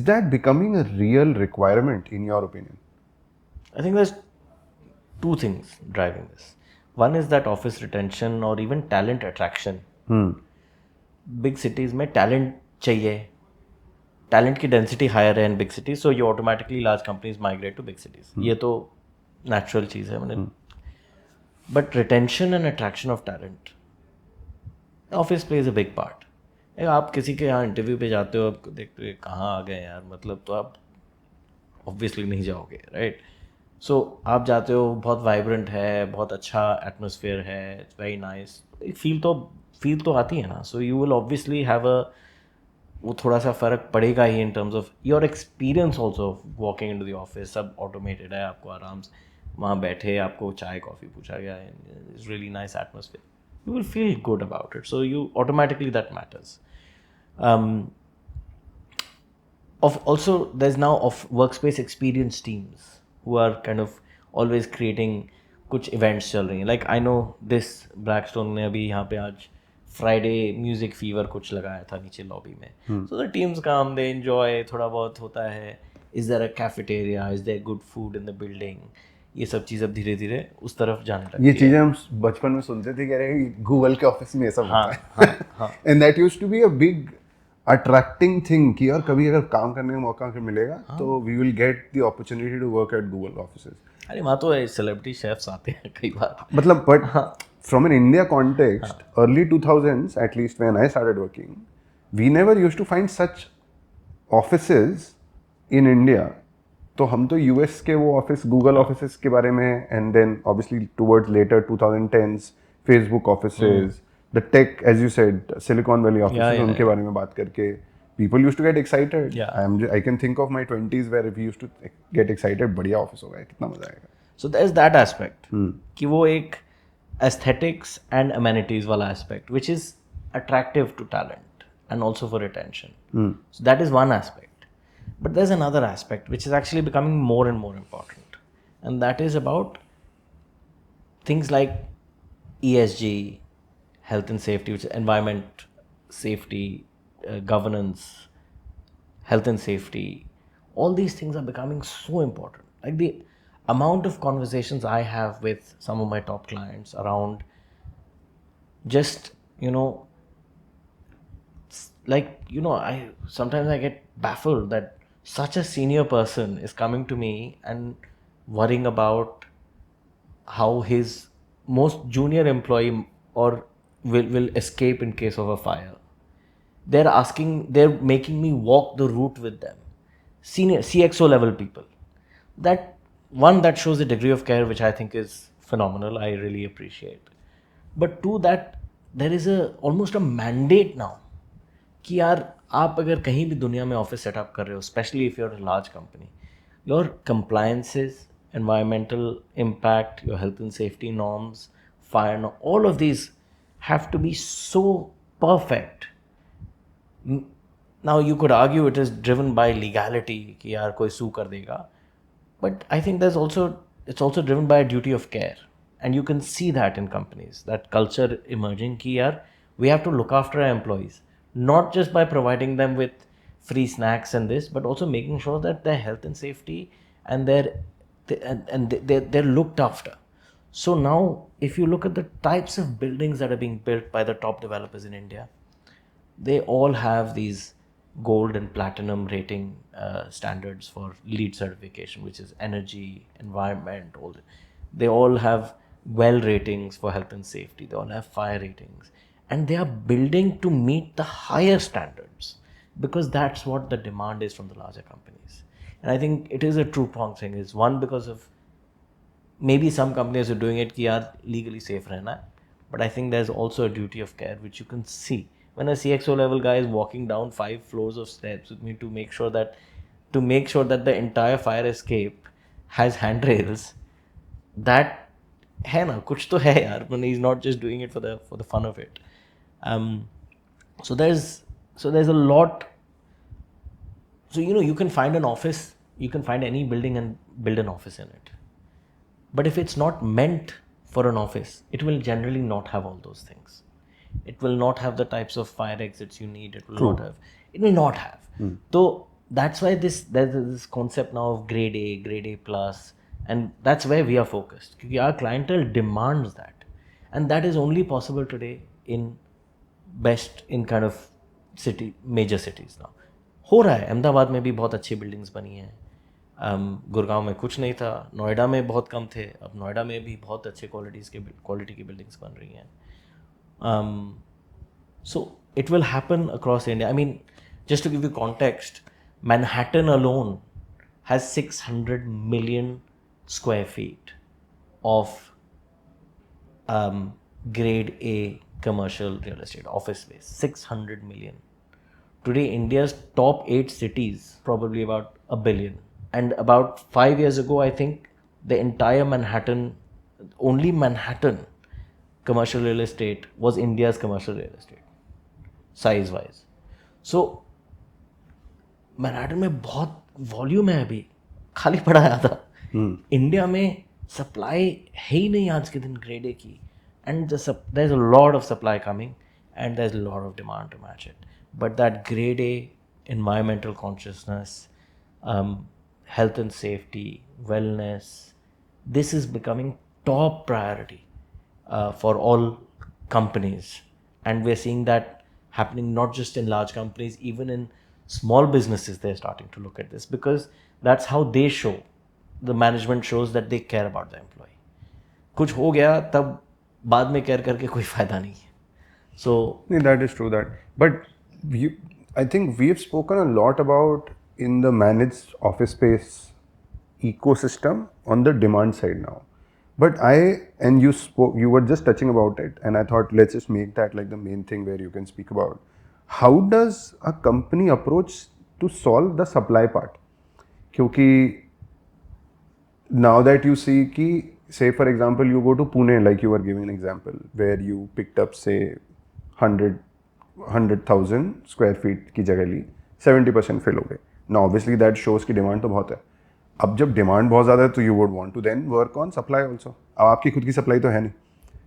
that becoming a real requirement in your opinion?
I think there's two things driving this. One is that office retention or even talent attraction. Big cities में talent चाहिए. Talent की density higher है in big cities, so you automatically large companies migrate to big cities. ये तो natural चीज़ है मैंने. But retention and attraction of talent, office plays a big part. आप किसी के यहाँ इंटरव्यू पे जाते हो, आप देखते हो कहाँ आ गए यार, मतलब तो आप ऑब्वियसली नहीं जाओगे, राइट? सो आप जाते हो, बहुत वाइब्रेंट है, बहुत अच्छा एटमोसफियर है, इट्स वेरी नाइस, फील तो आती है ना. So you will obviously have a, वो थोड़ा सा फ़र्क पड़ेगा ही in terms of your experience also. Walking into the office, सब ऑटोमेटेड है, आपको आराम से वहाँ बैठे, आपको चाय कॉफ़ी पूछा गया, it's really nice atmosphere, you will feel good about it. So you automatically, that matters. Also, there's now of workspace experience teams who are kind of always creating कुछ events चल रही हैं. Like I know this Blackstone ने अभी यहाँ पे आज Friday music fever कुछ लगाया था नीचे लॉबी में. So the teams come, they enjoy, थोड़ा बहुत होता है. Is there a cafeteria? Is there good food in the building? ये सब चीज़ अब धीरे धीरे उस तरफ जाने लगी.
ये चीजें हम बचपन में सुनते थे कि अरे गूगल के ऑफिस में ये सब होता है, and that used to be a big attracting thing कि यार कभी अगर काम करने का मौका मिलेगा तो we will get the opportunity to work at Google offices.
अरे वहाँ तो सेलिब्रिटी शेफ्स आते हैं कई बार.
मतलब but from an India context early 2000s at least when I started working, we never used to find such offices in India. तो हम तो यूएस के वो ऑफिस गूगल ऑफिसेस के बारे में, and then obviously towards later 2010s Facebook offices, the tech as you said Silicon Valley offices, उनके बारे में बात करके people used to get excited. I can think of my 20s where we used to get excited, बढ़िया office होगा, कितना मजा आएगा.
So there's that aspect कि वो एक aesthetics and amenities वाला aspect which is attractive to talent and also for retention. So that is one aspect. But there's another aspect which is actually becoming more and more important, and that is about things like ESG, health and safety, which is environment, safety, governance, health and safety. All these things are becoming so important. Like the amount of conversations I have with some of my top clients around just, I sometimes I get baffled that such a senior person is coming to me and worrying about how his most junior employee or will escape in case of a fire. They're making me walk the route with them. Senior CXO level people. That shows a degree of care which I think is phenomenal. I really appreciate. But to that, there is almost a mandate now कि यार आप अगर कहीं भी दुनिया में office setup कर रहे हो, specially if you are a large company, your compliances, environmental impact, your health and safety norms, fire norms, all of these have to be so perfect. Now you could argue it is driven by legality कि यार कोई sue कर देगा, but I think it's also driven by a duty of care, and you can see that in companies, that culture emerging कि यार we have to look after our employees, not just by providing them with free snacks and this, but also making sure that their health and safety and they're looked after. So now if you look at the types of buildings that are being built by the top developers in India, they all have these gold and platinum rating standards for LEED certification, which is energy, environment, they all have well ratings for health and safety, they all have fire ratings, and they are building to meet the higher standards because that's what the demand is from the larger companies. And I think it is a true pronged thing. Is one, because of maybe some companies are doing it कि यार legally safe रहना है, but I think there's also a duty of care which you can see when a CXO level guy is walking down 5 floors of steps with me to make sure that the entire fire escape has handrails. That है ना, कुछ तो है यार, but he's not just doing it for the fun of it. So there's a lot. So you can find an office, you can find any building and build an office in it. But if it's not meant for an office, it will generally not have all those things. It will not have the types of fire exits you need. It will not have. So that's why there's this concept now of grade A plus, and that's where we are focused. Because our clientele demands that, and that is only possible today in kind of major cities now. हो रहा है, अहमदाबाद में भी बहुत अच्छी buildings बनी हैं, गुड़गांव में कुछ नहीं था, नोएडा में बहुत कम थे, अब नोएडा में भी बहुत अच्छे क्वालिटी की बिल्डिंग्स बन रही हैं. So it will happen across India. I mean, just to give you context, Manhattan alone has 600 million square feet of grade A commercial real estate office space. 600 million. Today, India's top 8 cities, probably about a billion. And about 5 years ago, I think the entire only Manhattan commercial real estate was India's commercial real estate, size wise. So Manhattan में बहुत volume है, अभी खाली पड़ा है आधा. India में supply है ही नहीं आज के दिन ग्रेड ए की, and there's a lot of supply coming and there's a lot of demand to match it. But that grade A environmental consciousness, health and safety, wellness, this is becoming top priority for all companies, and we're seeing that happening not just in large companies, even in small businesses. They're starting to look at this because that's how they show, the management shows that they care about the employee. कुछ हो गया तब बाद में care करके कोई फायदा नहीं है. So
that is true, that, but I think we've spoken a lot about in the managed office space ecosystem on the demand side now. But you were just touching about it, and I thought let's just make that like the main thing where you can speak about how does a company approach to solve the supply part. Kyunki now that you see ki, say for example you go to Pune, like you were giving an example where you picked up say 100,000 square feet की जगह ली, 70% fill हो गए. Now obviously that shows कि demand तो बहुत है. अब जब demand बहुत ज़्यादा है तो you would want to then work on supply also. अब आपकी खुद की supply तो है नहीं.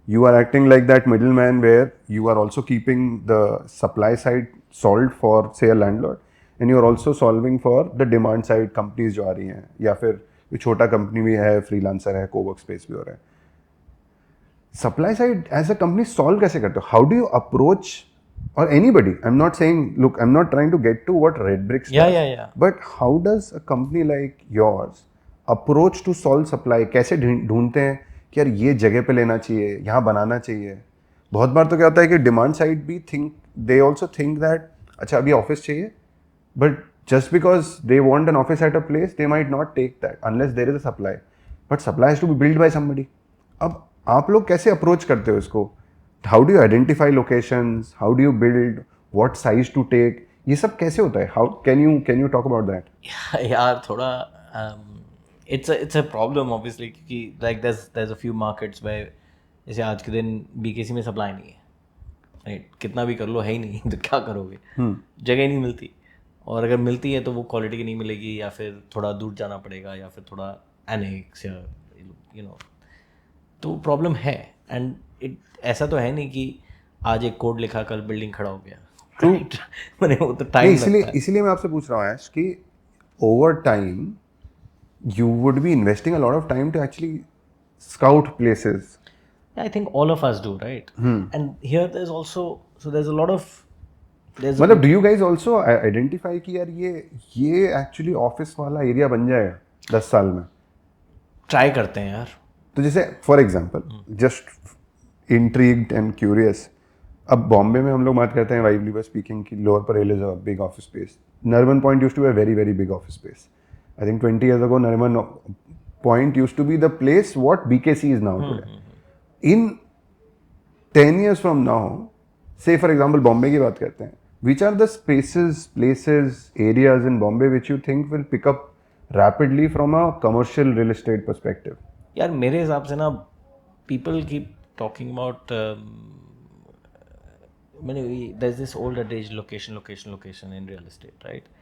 You are acting like that middleman where you are also keeping the supply side solved for say a landlord, and you are also solving for the demand side companies जो आ रही हैं, या फिर छोटा कंपनी भी है, freelancer है, co-work space भी हो रहा है. Supply side as a company solve कैसे करते हो? How do you approach, or anybody, I'm not saying, look, I'm not trying to get to what Redbricks does.
Yeah.
But how does a company like yours approach to solve supply? कैसे ढूंढते हैं कि यार ये जगह पे लेना चाहिए, यहाँ बनाना चाहिए? बहुत बार तो क्या होता है कि डिमांड साइड भी they also think that अच्छा अभी ऑफिस चाहिए, but just because they want an office at a place, they might not take that unless there is a supply. But supply has to be built by somebody. अब आप लोग कैसे approach करते हो इसको? How do you identify locations? How do you build? What size to take? ये सब कैसे होता है? How can you talk about that?
यार थोड़ा it's a problem obviously, क्योंकि like there's a few markets where जैसे आज के दिन BKC में सप्लाई नहीं है, राइट? कितना भी कर लो है ही नहीं, तो क्या करोगे? जगह ही नहीं मिलती, और अगर मिलती है तो वो क्वालिटी की नहीं मिलेगी, या फिर थोड़ा दूर जाना पड़ेगा, या फिर थोड़ा एनेक्स, या तो प्रॉब्लम है. एंड ऐसा तो है नहीं कि आज एक कोड लिखा कल बिल्डिंग खड़ा हो गया.
ट्रू।
मैंने वो तो
नहीं,
टाइम
इसलिए
लगता है.
इसलिए मैं आपसे पूछ रहा हूँ ऐश कि over time you would be investing a lot of time to actually scout places.
I think all of us do, right? And here there's also, so there's a lot of, there's
मतलब do you guys also identify कि यार ये actually office वाला area बन जाएगा 10 साल में?
Try करते हैं यार.
तो जैसे for example just intrigued and curious, अब बॉम्बे में हम लोग बात करते हैं वाइवली बाय स्पीकिंग की lower Parel is a big office space. Nariman point used to be a very very big office space. I think 20 years ago Nariman point used to be the place what BKC is now today. In 10 years from now, say for example Bombay की बात करते हैं, which are the spaces, places, areas in Bombay which you think will pick up rapidly from a commercial real estate perspective?
यार मेरे हिसाब से ना, people keep talking about मैंने there's this old adage location in real estate, right?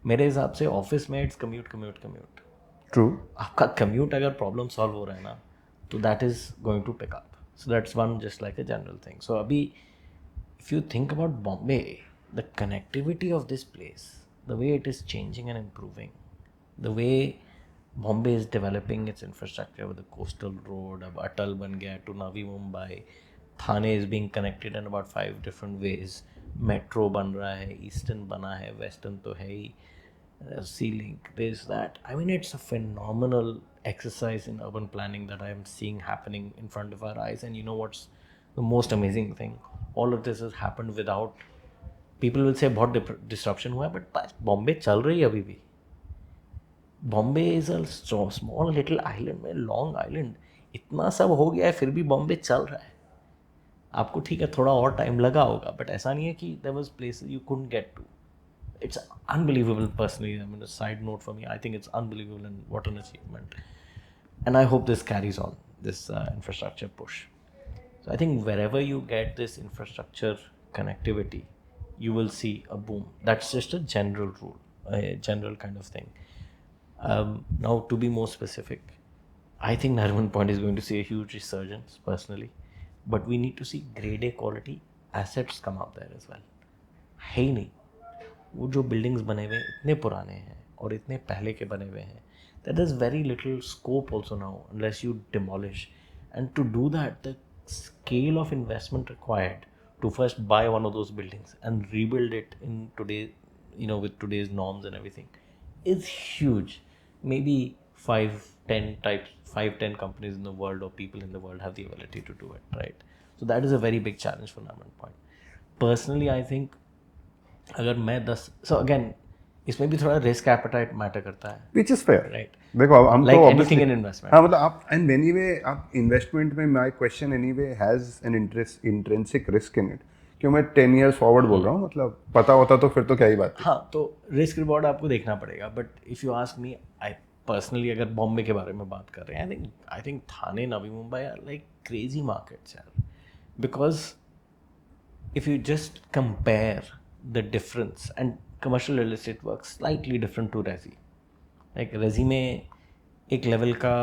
मेरे हिसाब से office में इट्स कम्यूट.
True.
आपका कम्यूट अगर प्रॉब्लम सॉल्व हो रहा है ना, तो that is going to pick up. So that's one just like a general thing. So अभी if you think about Bombay, the connectivity of this place, the way it is changing and improving, the way Bombay is developing its infrastructure with the coastal road, अब अटल बन गया to Navi Mumbai, Thane is being connected in about 5 different ways, metro बन रहा है, eastern बना है, western तो है ही, C-Link, there's that. I mean, it's a phenomenal exercise in urban planning that I am seeing happening in front of our eyes. And you know what's the most amazing thing? All of this has happened without, people will say बहुत disruption हुआ है, but Bombay चल रही है अभी भी. Bombay is a small little island में, long island, इतना सब हो गया है फिर भी बॉम्बे चल रहा है. आपको ठीक है थोड़ा और टाइम लगा होगा, बट ऐसा नहीं है कि there was places you couldn't get to. It's unbelievable personally. I mean, a side note for me, I think it's unbelievable and what an achievement. And I hope this carries on, this infrastructure push. So I think wherever you get this infrastructure connectivity, you will see a boom. That's just a general rule, a general kind of thing. Now, to be more specific, I think Nariman Point is going to see a huge resurgence personally, but we need to see grade A quality assets come out there as well. है ही नहीं. वो जो buildings बने हुए इतने पुराने हैं और इतने पहले के बने हुए हैं, that is very little scope also now unless you demolish. And to do that, the scale of investment required to first buy one of those buildings and rebuild it in today, you know, with today's norms and everything, is huge. Maybe 5-10 companies in the world or people in the world have the ability to do it, right? So that is a very big challenge for Nariman Point. Personally, I think अगर मैं 10, so again इसमें भी थोड़ा risk appetite matter करता है,
Which is fair.
Right?
देखो अब हम
लाइक
तो
एनीथिंग
obviously
इन इन्वेस्टमेंट.
हाँ मतलब आप एंड एनीवे आप इन्वेस्टमेंट में my question anyway has an intrinsic risk in it. क्यों मैं 10 years फॉरवर्ड बोल रहा हूँ, मतलब पता होता तो फिर तो क्या ही बात थी.
हाँ, तो रिस्क रिवॉर्ड आपको देखना पड़ेगा. But if you ask me, I personally अगर बॉम्बे के बारे में बात कर रहे हैं, I think Thane, Navi Mumbai are like crazy markets यार. Because if you just compare the difference, and commercial real estate works slightly different to resi. Like resi में एक लेवल का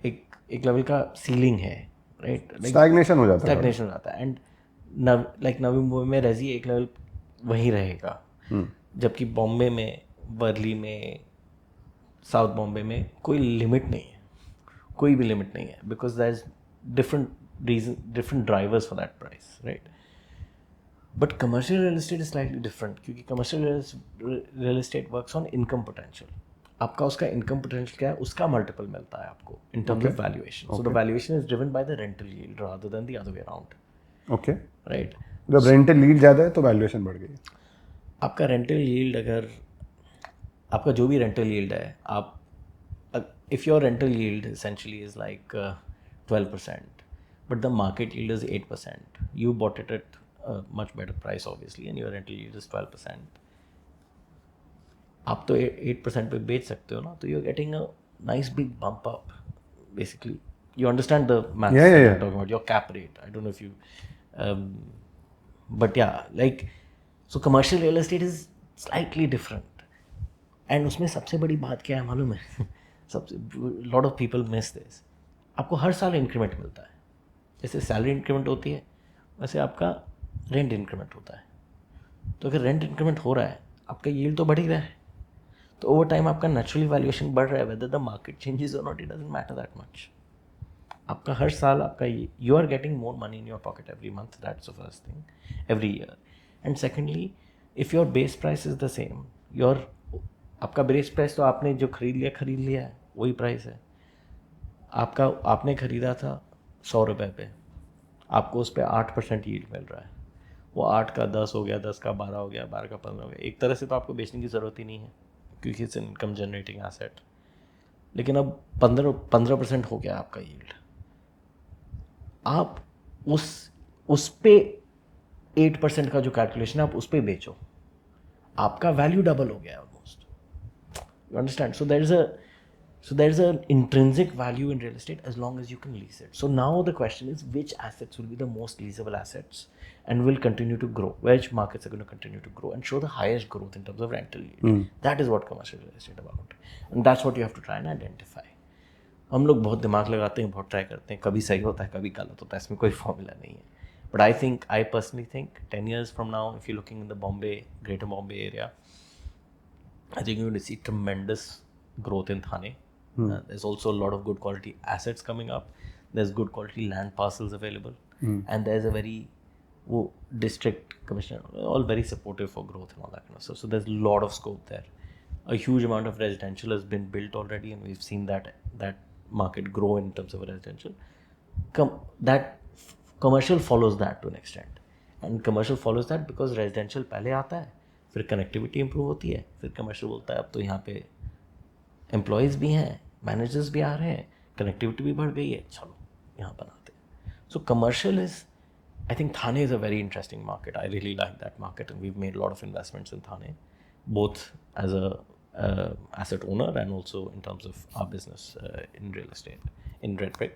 एक लेवल का सीलिंग है, राइट?
स्टैग्नेशन हो जाता है.
स्टैग्नेशन हो जाता है. एंड लाइक नवी मुंबई में रेजी एक लेवल वहीं रहेगा, जबकि बॉम्बे में, वर्ली में, साउथ बॉम्बे में कोई लिमिट नहीं है, कोई भी लिमिट नहीं है, because there is different drivers for that price, right? But commercial real estate is slightly different, क्योंकि commercial real estate works on income potential. आपका उसका income potential क्या है, उसका multiple मिलता है आपको in terms of valuation. So the valuation is driven by the rental yield rather than the other way around.
Okay.
Right?
जब rental yield ज़्यादा है तो वैल्यूएशन बढ़ गई.
आपका रेंटल यील्ड, अगर आपका जो भी रेंटल यील्ड है, आप if your rental yield essentially is like 12%, but the market yield is 8%. You bought it at a much better price, obviously, and your rental yield is 12%. आप तो 8% पे बेच सकते हो ना, तो you're getting a nice big bump up, basically. You understand the maths that I'm talking about, your cap rate. I don't know if you, but yeah, like, so commercial real estate is slightly different. And उसमें सबसे बड़ी बात क्या है मालूम है? सबसे lot of people miss this. आपको हर साल इंक्रीमेंट मिलता है. जैसे सैलरी इंक्रीमेंट होती है, वैसे आपका रेंट इंक्रीमेंट होता है। तो अगर रेंट इंक्रीमेंट हो रहा है, आपका यील्ड तो बढ़ ही रहा है, तो ओवर टाइम आपका नेचुरली वैल्यूएशन बढ़ रहा है, वेदर द मार्केट चेंजेस और not, it doesn't matter that much. आपका हर साल आपका you are getting more money in your pocket every month, that's the first thing, every year. And secondly, if your base price is the same, your आपका base price तो आपने जो खरीद लिया है वही प्राइस है। आपने खरीदा था 100 रुपये पे, आपको उस पर 8% यील्ड मिल रहा है। वो 8 का 10 हो गया, 10 का 12 हो गया, 12 का 15 हो गया। एक तरह से तो आपको बेचने की ज़रूरत ही नहीं है क्योंकि इट्स इनकम जनरेटिंग एसेट। लेकिन अब 15% हो गया आपका यील्ड, आप उस पे 8% का जो कैलकुलेशन है आप उस पे बेचो, आपका वैल्यू डबल हो गया almost. You understand? So there's an intrinsic value in real estate as long as you can lease it. So now the question is, which assets will be the most leasable assets and will continue to grow? Which markets are going to continue to grow and show the highest growth in terms of rental yield? That is what commercial real estate is about, and that's what you have to try and identify. हम लोग बहुत दिमाग लगाते हैं, बहुत try करते हैं, कभी सही होता है कभी गलत होता है, इसमें कोई फॉर्मूला नहीं है। But I personally think 10 years from now, if you're looking in the greater Bombay area, I think you're going to see tremendous growth in Thane. There's also a lot of good quality assets coming up. There's good quality land parcels available. And there's a very district commissioner, all very supportive for growth and all that kind of stuff. So there's a lot of scope there. A huge amount of residential has been built already, and we've seen that market grow in terms of residential. Commercial follows that to an extent. And commercial follows that because residential पहले आता है, फिर connectivity improve होती है, फिर commercial बोलता है अब तो यहाँ पे एम्प्लॉयज़ भी हैं, मैनेजर्स भी आ रहे हैं, कनेक्टिविटी भी बढ़ गई है, चलो यहाँ बनाते हैं। So commercial is, I think Thane is a very interesting market. I really like that market and we've made lot of investments in Thane, both as a asset owner and also in terms of our business in real estate in Redbrick.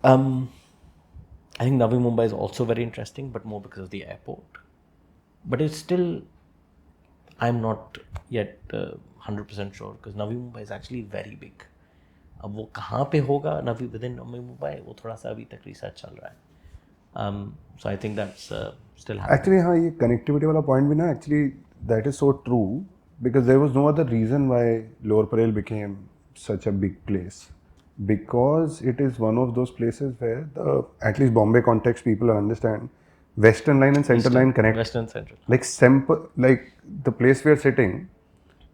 I think Navi Mumbai is also very interesting, but more because of the airport. But it's still, I'm not yet 100% sure because Navi Mumbai is actually very big. अब वो कहाँ पे होगा within Navi Mumbai, वो थोड़ा सा अभी तक रिसर्च चल रहा है. So I think that's still happening.
Actually, हाँ, ये connectivity वाला point भी ना, actually that is so true because there was no other reason why Lower Parel became such a big place, because it is one of those places where at least Bombay context people understand Western line and Central line connect.
Western Central.
Like the place we are sitting,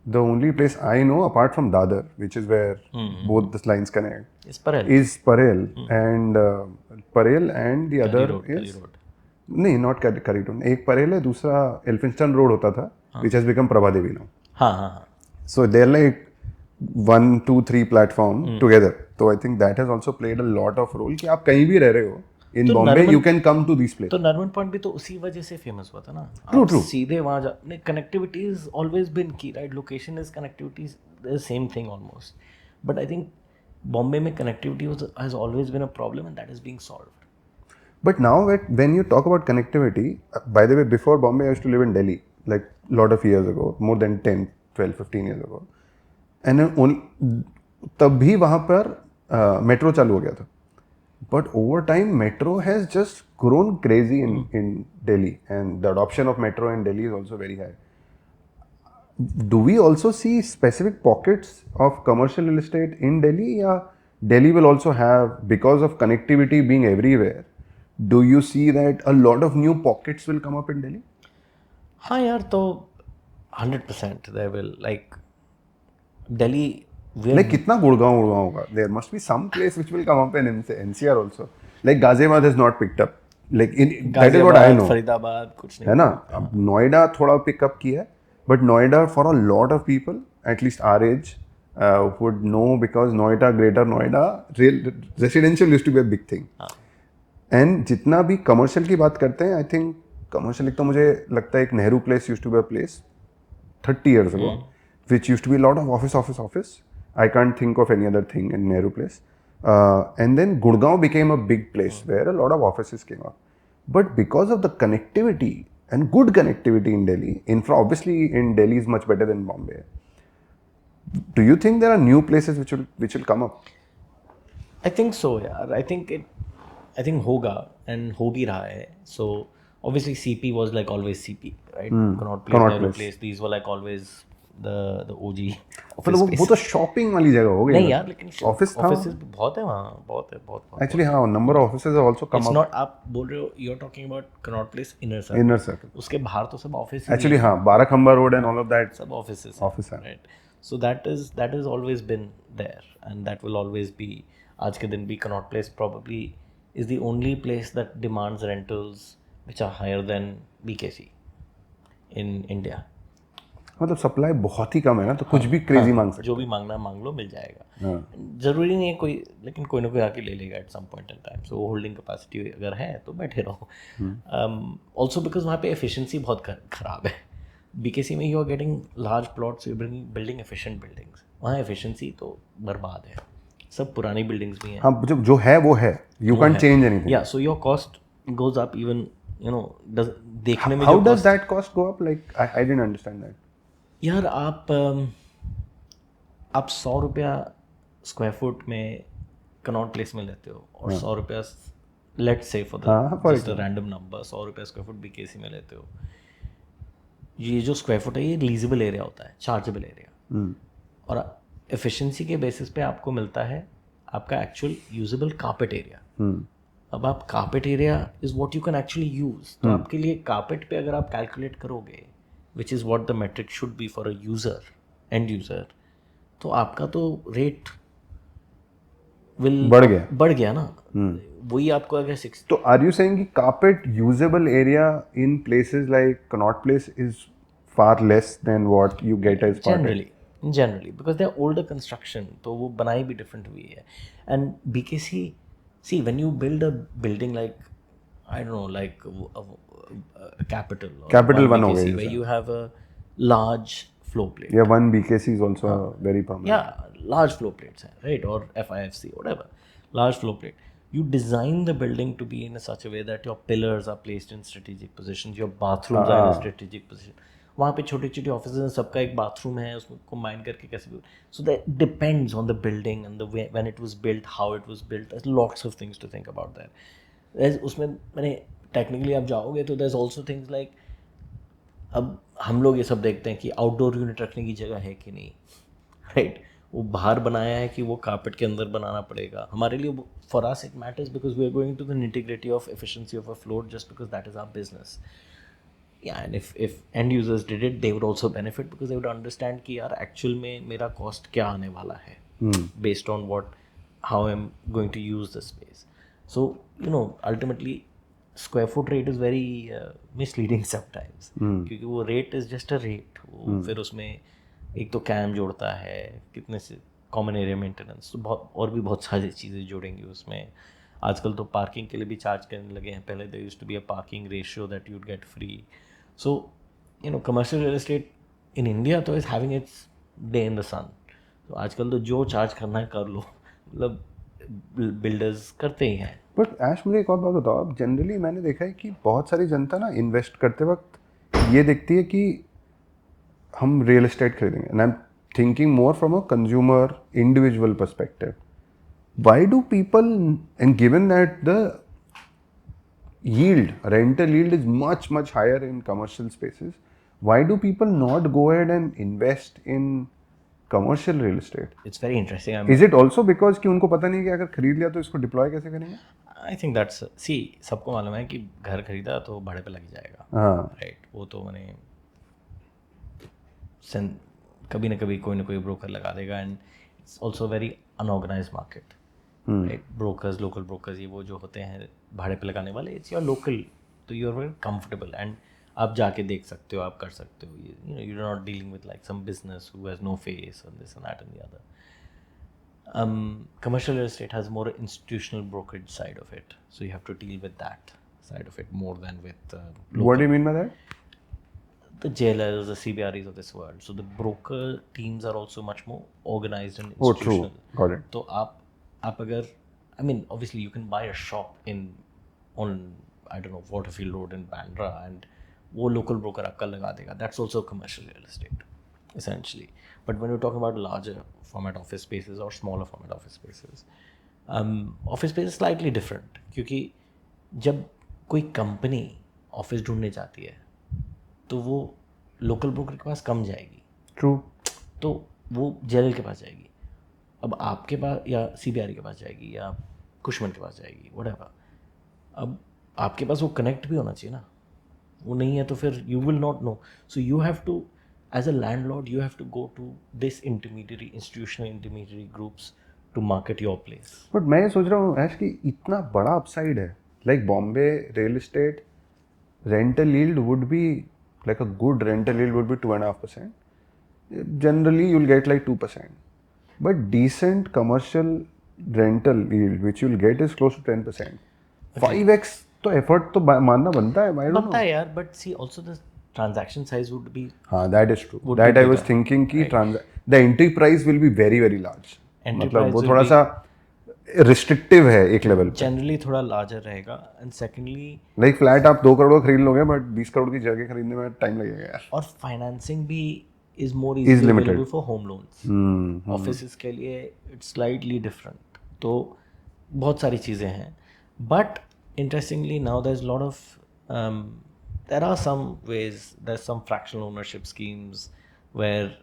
the only place I know apart from Dadar, which is where both the lines connect,
It's Parel.
is Parel. And Parel and the other
Curry
is
Road.
नहीं, not curry road, एक परेल है, दूसरा एल्फिंस्टन रोड होता था, which has become Prabha Devi now.
हाँ.
So they are like 1 2 3 platform together. तो I think that has also played a lot of role कि आप कहीं भी रह रहे हो in Bombay, you can come to this place.
तो नरमन पॉइंट भी तो उसी वजह से फेमस हुआ था ना.
True.
सीधे वहाँ जा, connectivity is always been key, right? Location is connectivity, the same thing almost. But I think Bombay में connectivity has always been a problem and that is being solved.
But now when you talk about connectivity, by the way, before Bombay I used to live in Delhi, like a lot of years ago, more than 10 12 15 years ago, and तब भी वहाँ पर metro चालू हो गया था. But over time metro has just grown crazy in Delhi, and the adoption of metro in Delhi is also very high. Do we also see specific pockets of commercial real estate in Delhi? Yeah, Delhi will also have, because of connectivity being everywhere, do you see that a lot of new pockets will come up in Delhi?
हाँ यार, तो 100% there will, like Delhi.
Like कितना गुड़गांव होगा? There must be some place which will come up in NCR also. Like Ghaziabad has not picked up. Like that is what I know.
Faridabad कुछ नहीं
है ना? अब नोएडा थोड़ा पिकअप किया है, but Noida for a lot of people, at least our age, would know because Noida, Greater Noida, residential used to be a big thing. And जितना भी कमर्शियल की बात करते हैं, आई थिंक कमर्शियल, एक तो मुझे लगता है एक Nehru place used to be a place 30 years ago, which used to be a lot of office. I can't think of any other thing in Nehru place. And then Gurgaon became a big place where a lot of offices came up. But because of the connectivity and good connectivity in Delhi, infra obviously in Delhi is much better than Bombay. Do you think there are new places which will come up?
I think so, yeah. I think होगा and हो भी रहा है. So obviously CP was like always CP, right? Connaught Place,
Connaught
Nehru
Place.
Place, these were like always the OG
मतलब
office
वो तो
spaces.
Shopping वाली जगह हो गई.
नहीं यार, लेकिन
ऑफिस था.
ऑफिसेस भी बहुत है वहाँ, बहुत है, बहुत बहुत.
एक्चुअली हाँ, number of offices have also come
it's
up.
Not, आप बोल रहे हो you are talking about Connaught place inner circle.
Inner circle.
उसके बाहर तो सब ऑफिस ही
एक्चुअली
हैं.
हाँ, 12 Khamba road and all of that
सब ऑफिसेस
ऑफिस है.
Right. So that is always been there and that will always be. आज के दिन भी Connaught place probably is the only place that demands rentals which are higher than BKC in India.
मतलब supply बहुत ही कम है ना, तो कुछ भी क्रेजी मांग सकते
जो भी मांगना मांग लो, मिल जाएगा.
हाँ.
ज़रूरी नहीं है कोई, लेकिन कोई ना कोई आके ले लेगा at some point in time. So holding capacity अगर है तो बैठे रहो. ऑल्सो बिकॉज वहाँ पे एफिशिएंसी बहुत खराब है. BKC में you are getting large plots, you building efficient buildings. वहाँ एफिशिएंसी तो बर्बाद है. सब पुरानी बिल्डिंग्स भी हैं.
हाँ, जो है वो है. You can change anything.
या so your cost goes up even, you know, देखने में
हाउ
जो
does
cost.
That cost go up? Like I didn't understand that.
यार आप 100 रुपया स्क्वायर फुट में कनॉट प्लेस में लेते हो और 100 रुपया, let say for the just a random number, 100 रुपया स्क्वायर फुट BKC में लेते हो. ये जो स्क्वायर फुट है ये लीजेबल एरिया होता है, चार्जेबल एरिया. और एफिशिएंसी के बेसिस पे आपको मिलता है आपका एक्चुअल यूजेबल कारपेट एरिया. अब आप carpet area is what you can actually use. तो आपके लिए कारपेट पे अगर आप कैलकुलेट करोगे, which is what the metric should be for a user, end user, तो आपका तो रेट बढ़ गया ना. वही आपको अगर 6.
तो आर यू सेइंग कि carpet usable area in places like Connaught Place is far less than what you get as part of?
Generally because they are older construction, तो वो बनाई भी डिफरेंट हुई है. And BKC, see when you build a building like, I don't know, like capital or
Capital one हो
BKC,
गई
where
जैसे.
you have a large floor plate.
Yeah, one BKC is also very prominent.
Yeah, large floor plates, right? Or FIFC, whatever. Large floor plate. You design the building to be in such a way that your pillars are placed in strategic positions, your bathrooms are in a strategic position. वहाँ पे छोटे छोटे office हैं, सबका एक bathroom है, उसको combine करके कैसे भी. So that depends on the building and the way when it was built, how it was built. There lots of things to think about that. उसमें मैंने टेक्निकली आप जाओगे तो there is also things like, अब हम लोग ये सब देखते हैं कि आउटडोर यूनिट रखने की जगह है कि नहीं, राइट. वो बाहर बनाया है कि वो कारपेट के अंदर बनाना पड़ेगा. हमारे लिए for us it matters because we are going to the nitty gritty of efficiency of a floor just because that is our business. Yeah, and if end users did it, they would also benefit because they would understand कि यार actual में मेरा cost क्या आने वाला है, based on how I'm going to use the space. So you know, ultimately square foot rate is very misleading sometimes, क्योंकि वो rate is just a rate. वो फिर उसमें एक तो कैम जोड़ता है, कितने से कॉमन एरिया मेंटेनेंस, तो बहुत और भी बहुत सारी चीज़ें जोड़ेंगी उसमें. आजकल तो पार्किंग के लिए भी चार्ज करने लगे हैं. पहले there used to be a parking ratio that you'd get free. So you know, commercial real estate in India तो is having its day in the sun. तो आजकल तो जो चार्ज करना है कर लो, मतलब बिल्डर्स करते ही हैं.
बट ऐश, मुझे एक और बात बताओ. अब जनरली मैंने देखा है कि बहुत सारी जनता ना इन्वेस्ट करते वक्त ये देखती है कि हम रियल एस्टेट खरीदेंगे. And I am thinking more from a consumer individual perspective. Why do people, and given that the rental yield is much higher in commercial spaces, why do people not go ahead and invest in commercial real estate?
It's very interesting.
Is it also because कि उनको पता नहीं कि अगर खरीद लिया तो इसको डिप्लॉय कैसे करेंगे?
आई थिंक दैट्स, सी सबको मालूम है कि घर खरीदा तो भाड़े पे लग जाएगा, राइट. वो तो मैंने कभी ना कभी कोई ना कोई ब्रोकर लगा देगा. And it's also very unorganised market, right. Brokers, local brokers, ये वो जो होते हैं भाड़े पे लगाने वाले, इट्स योर लोकल, तो you are very comfortable and आप जाके देख सकते हो, आप कर सकते हो. You know, you are not dealing with like some business who has no face and this and that and the other. Commercial real estate has more institutional brokerage side of it, so you have to deal with that side of it more than with local.
What do you mean by that?
The JLLs, the CBREs of this world. So the broker teams are also much more organized and
Oh,
institutional.
true. Got it.
तो आप अगर, I mean, obviously you can buy a shop on I don't know, Waterfield Road in Bandra, and वो local broker आपका लगा देगा. That's also commercial real estate, essentially. But when you're talking about larger format office spaces or smaller format office spaces, office space is slightly different, क्योंकि जब कोई company office ढूंढने जाती है तो वो लोकल ब्रोकर के पास कम जाएगी,
ट्रू,
तो वो जेएलएल के पास जाएगी। अब आपके पास या सीबीआर के पास जाएगी या कुशमन के पास जाएगी, व्हाटएवर। अब आपके पास वो कनेक्ट भी होना चाहिए ना, वो नहीं है तो फिर you will not know. So you have to as a landlord you have to go to this intermediary institutional intermediary groups to market your place.
But मैं ये सोच रहा हूँ ऐश कि इतना बड़ा अपसाइड है, like Bombay real estate rental yield would be like a good rental yield would be 2.5%. Generally, you'll get like 2%. But decent commercial rental yield, which you'll get, is close to 10%. 5x तो effort तो मानना बनता है. I don't
बनता
know.
है यार, but see also the transaction size would be
हाँ, that is true.
would
That
be
I was
bigger,
thinking कि
right?
the entry price will be very very large.
Entry
मतलब
price
वो
will
थोड़ा
be
सा restrictive है एक level पे.
Generally थोड़ा लार्जर रहेगा, एंड सेकेंडली
Like flat आप 2 करोड़ का खरीद लोगे, but 20 करोड़ की जगह खरीदने में टाइम लगेगा यार.
और फाइनेंसिंग भी is more
Is
easily
limited.
Available for home loans. Office के लिए इट्स स्लाइटली डिफरेंट, तो बहुत सारी चीज़ें हैं। But interestingly now there is lot of there are some ways, there some fractional ownership schemes where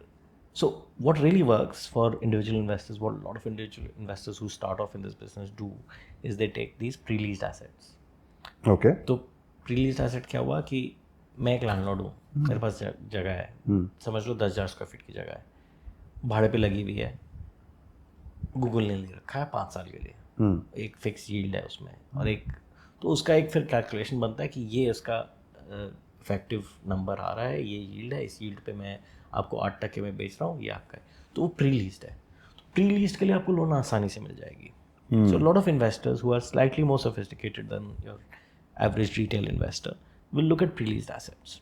so what really works for individual investors, what a lot of individual investors who start off in this business do is they take these pre-leased assets.
Okay.
तो प्रीलीज asset क्या हुआ कि मैं एक landlord हूँ, मेरे पास जगह है, समझ लो 10,000 स्क्वायर फीट की जगह है, भाड़े पे लगी हुई है, गूगल ने ले रखा है 5 साल के लिए, एक फिक्स यील्ड है उसमें, और एक तो उसका एक फिर कैलकुलेशन बनता है कि ये उसका इफेक्टिव नंबर आ रहा है, ये यील्ड है, इस यील्ड पे मैं आपको 8% में बेच रहा हूँ, ये आपका है, तो वो प्री लीज्ड है। तो प्री लीज्ड के लिए आपको लोन आसानी से मिल जाएगी। So a lot of investors who are slightly more sophisticated than your average retail investor will look at pre-leased assets,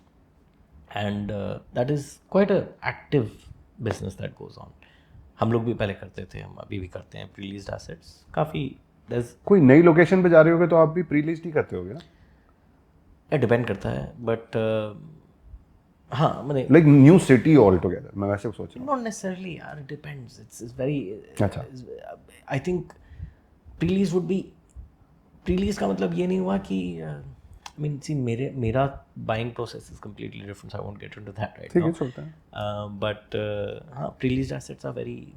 and that is quite a active business that goes on. हम लोग भी पहले करते थे, हम अभी भी करते हैं pre-leased assets काफ़ी। there's
कोई नई लोकेशन पे जा रहे होगे तो आप भी प्री लीज ही करते होगे ना?
डिपेंड करता है, बट हाँ मैंने
like new city all together, मैं वैसे सोच रहा हूँ.
not necessarily यार, it depends, it's very
अच्छा.
I think pre-lease would be, pre-lease का मतलब ये नहीं हुआ कि I mean see मेरा buying process is completely different, so I won't get into that right
ठीक
now.
है, चलता है.
But हाँ, pre-leased assets are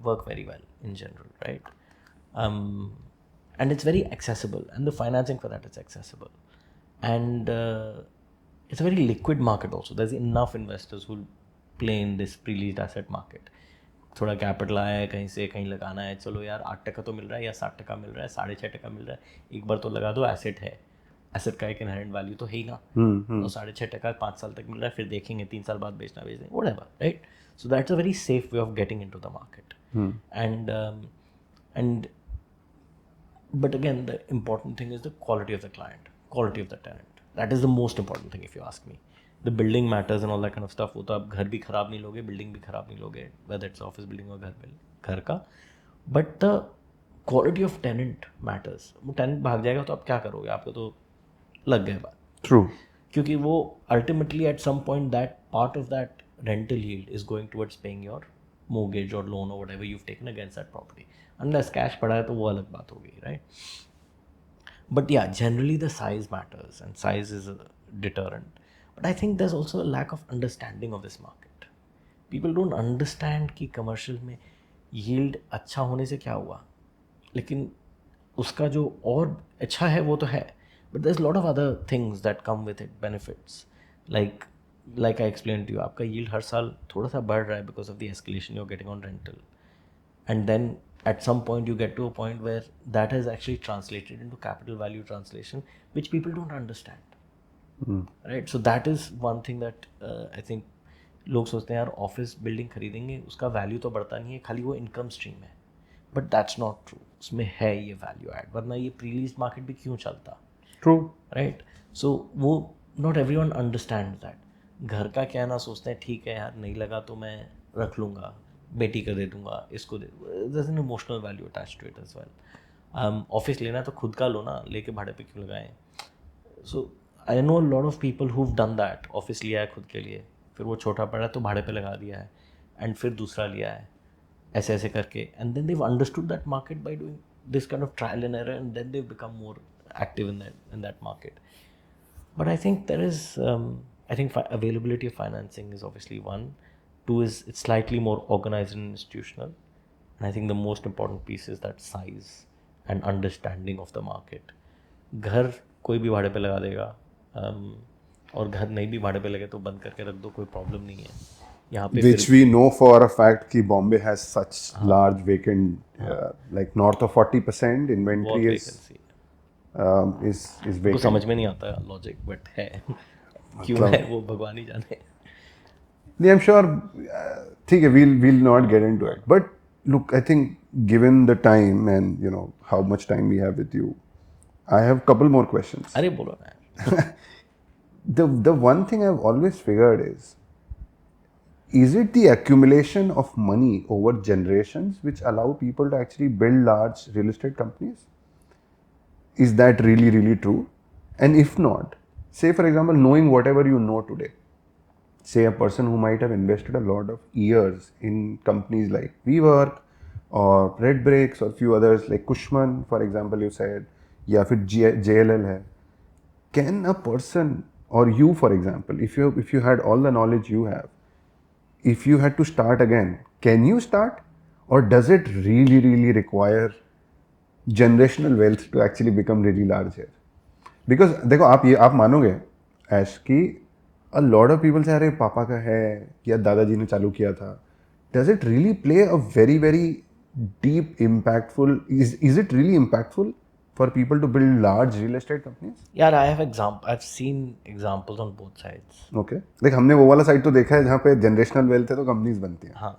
work very well in general, right? And it's very accessible, and the financing for that is accessible, and it's a very liquid market also. There's enough investors who play in this pre-leased asset market. थोड़ा capital आया है कहीं से, कहीं लगाना है, चलो यार 8% तो मिल रहा है या 60% मिल रहा है, 6.5% मिल रहा है, एक बार तो लगा दो, एसेट है, एसेट का एक इनहेरेंट वैल्यू तो है ही ना, तो 6.5% 5 साल तक मिल रहा है, फिर देखेंगे 3 साल बाद बेचना बेचना whatever, right? So that's a very safe way of getting into the market, and but again the important thing is the quality of the client, quality of the tenant. That is the most important thing if you ask me. The building matters and all that kind of stuff. वो तो आप घर भी ख़राब नहीं लोगे, building भी ख़राब नहीं लोगे, whether it's office building or घर का, but the quality of tenant matters. वो tenant भाग जाएगा तो आप क्या करोगे, आपको तो लग गए बात.
ट्रू.
क्योंकि वो ultimately at some point that part of that rental yield is going towards paying your mortgage or loan or whatever you've taken against that property. Unless cash पड़ा है तो वो अलग बात होगी, right? But yeah, generally the size matters, and size is a deterrent. But I think there's also a lack of understanding of this market. People don't understand कि commercial में yield अच्छा होने से क्या हुआ, लेकिन उसका जो और अच्छा है वो तो है, but there's a lot of other things that come with it, benefits, like I explained to you, आपका yield हर साल थोड़ा सा बढ़ रहा है because of the escalation you're getting on rental, and then at some point you get to a point where that has actually translated into capital value translation, which people don't understand. Right? So that is one thing that I think लोग सोचते हैं यार office building खरीदेंगे उसका value तो बढ़ता नहीं है, खाली वो इनकम स्ट्रीम है, बट दैट्स नॉट ट्रू. उसमें है ये वैल्यू ऐड, वरना ये प्रीलीज मार्केट भी क्यों चलता.
ट्रू.
राइट? सो वो नॉट एवरीवन अंडरस्टैंड दैट. घर का क्या ना सोचते हैं, ठीक है यार नहीं लगा तो मैं रख लूँगा, बेटी का दे दूँगा, इसको दे, there's an emotional value attached to it as well. Office लेना तो खुद का लो ना, लेके भाड़े पे क्यों लगाएं. So I know lot of people who done that. Office लिया है खुद के लिए, फिर वो छोटा पड़ा तो भाड़े पे लगा दिया है, एंड फिर दूसरा लिया है, ऐसे ऐसे करके, and then they understood that market by doing this kind of trial and error, and then they become more active in that market. But I think there is, I think availability of financing is obviously one. Two is it's slightly more organized and institutional. And I think the most important piece is that size and understanding of the market. घर कोई भी भाड़े पे लगा देगा, और घर नहीं भी भाड़े पे लगे तो बंद करके रख दो, कोई प्रॉब्लम नहीं है यहाँ पे.
Which we know for a fact कि Bombay has such large vacant, like north of 40%
बहुत
inventory
वैकेंसी
is
को
vacant.
समझ में नहीं आता लॉजिक, बट है. क्यों है वो भगवान ही जाने.
Yeah, I'm sure. ठीक है, we'll not get into it. But look, I think given the time and you know how much time we have with you, I have a couple more questions.
अरे बोलो ना.
The one thing I've always figured is it the accumulation of money over generations which allow people to actually build large real estate companies? Is that really, really true? And if not, say for example, knowing whatever you know today, say a person who might have invested a lot of years in companies like WeWork or Redbricks or few others like Cushman, for example, you said, या फिर JLL है. Can a person or you, for example, if you had all the knowledge you have, if you had to start again, can you start, or does it really, really require generational wealth to actually become really large here? Because देखो आप मानोगे ऐश कि a lot of people say अरे पापा का है या दादाजी ने चालू किया था. Does it really play a very, very deep impactful, is it really impactful for people to build large real estate companies?
यार I've seen examples on both sides.
Okay. देख हमने वो वाला साइड तो देखा है जहाँ पे जनरेशनल वेल्थ है तो कंपनीज बनती हैं.
हाँ,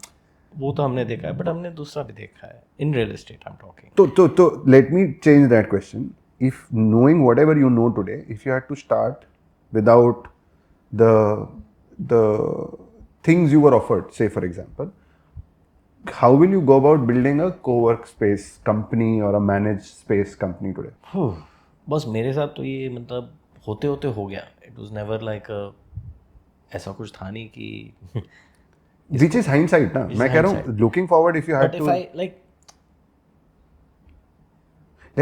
वो तो हमने देखा है, बट हमने दूसरा भी देखा है in real estate. I am talking.
तो let me change that question. If knowing whatever you know today, if you had to start without the things you were offered, say for example, how will you go about building a co-work space company or a managed space company today?
बस मेरे साथ तो ये मतलब होते होते हो गया. इट वाज नेवर लाइक ऐसा कुछ था नहीं कि
Which is hindsight ना. मैं कह रहा हूँ looking forward if you had
but
to.
if I like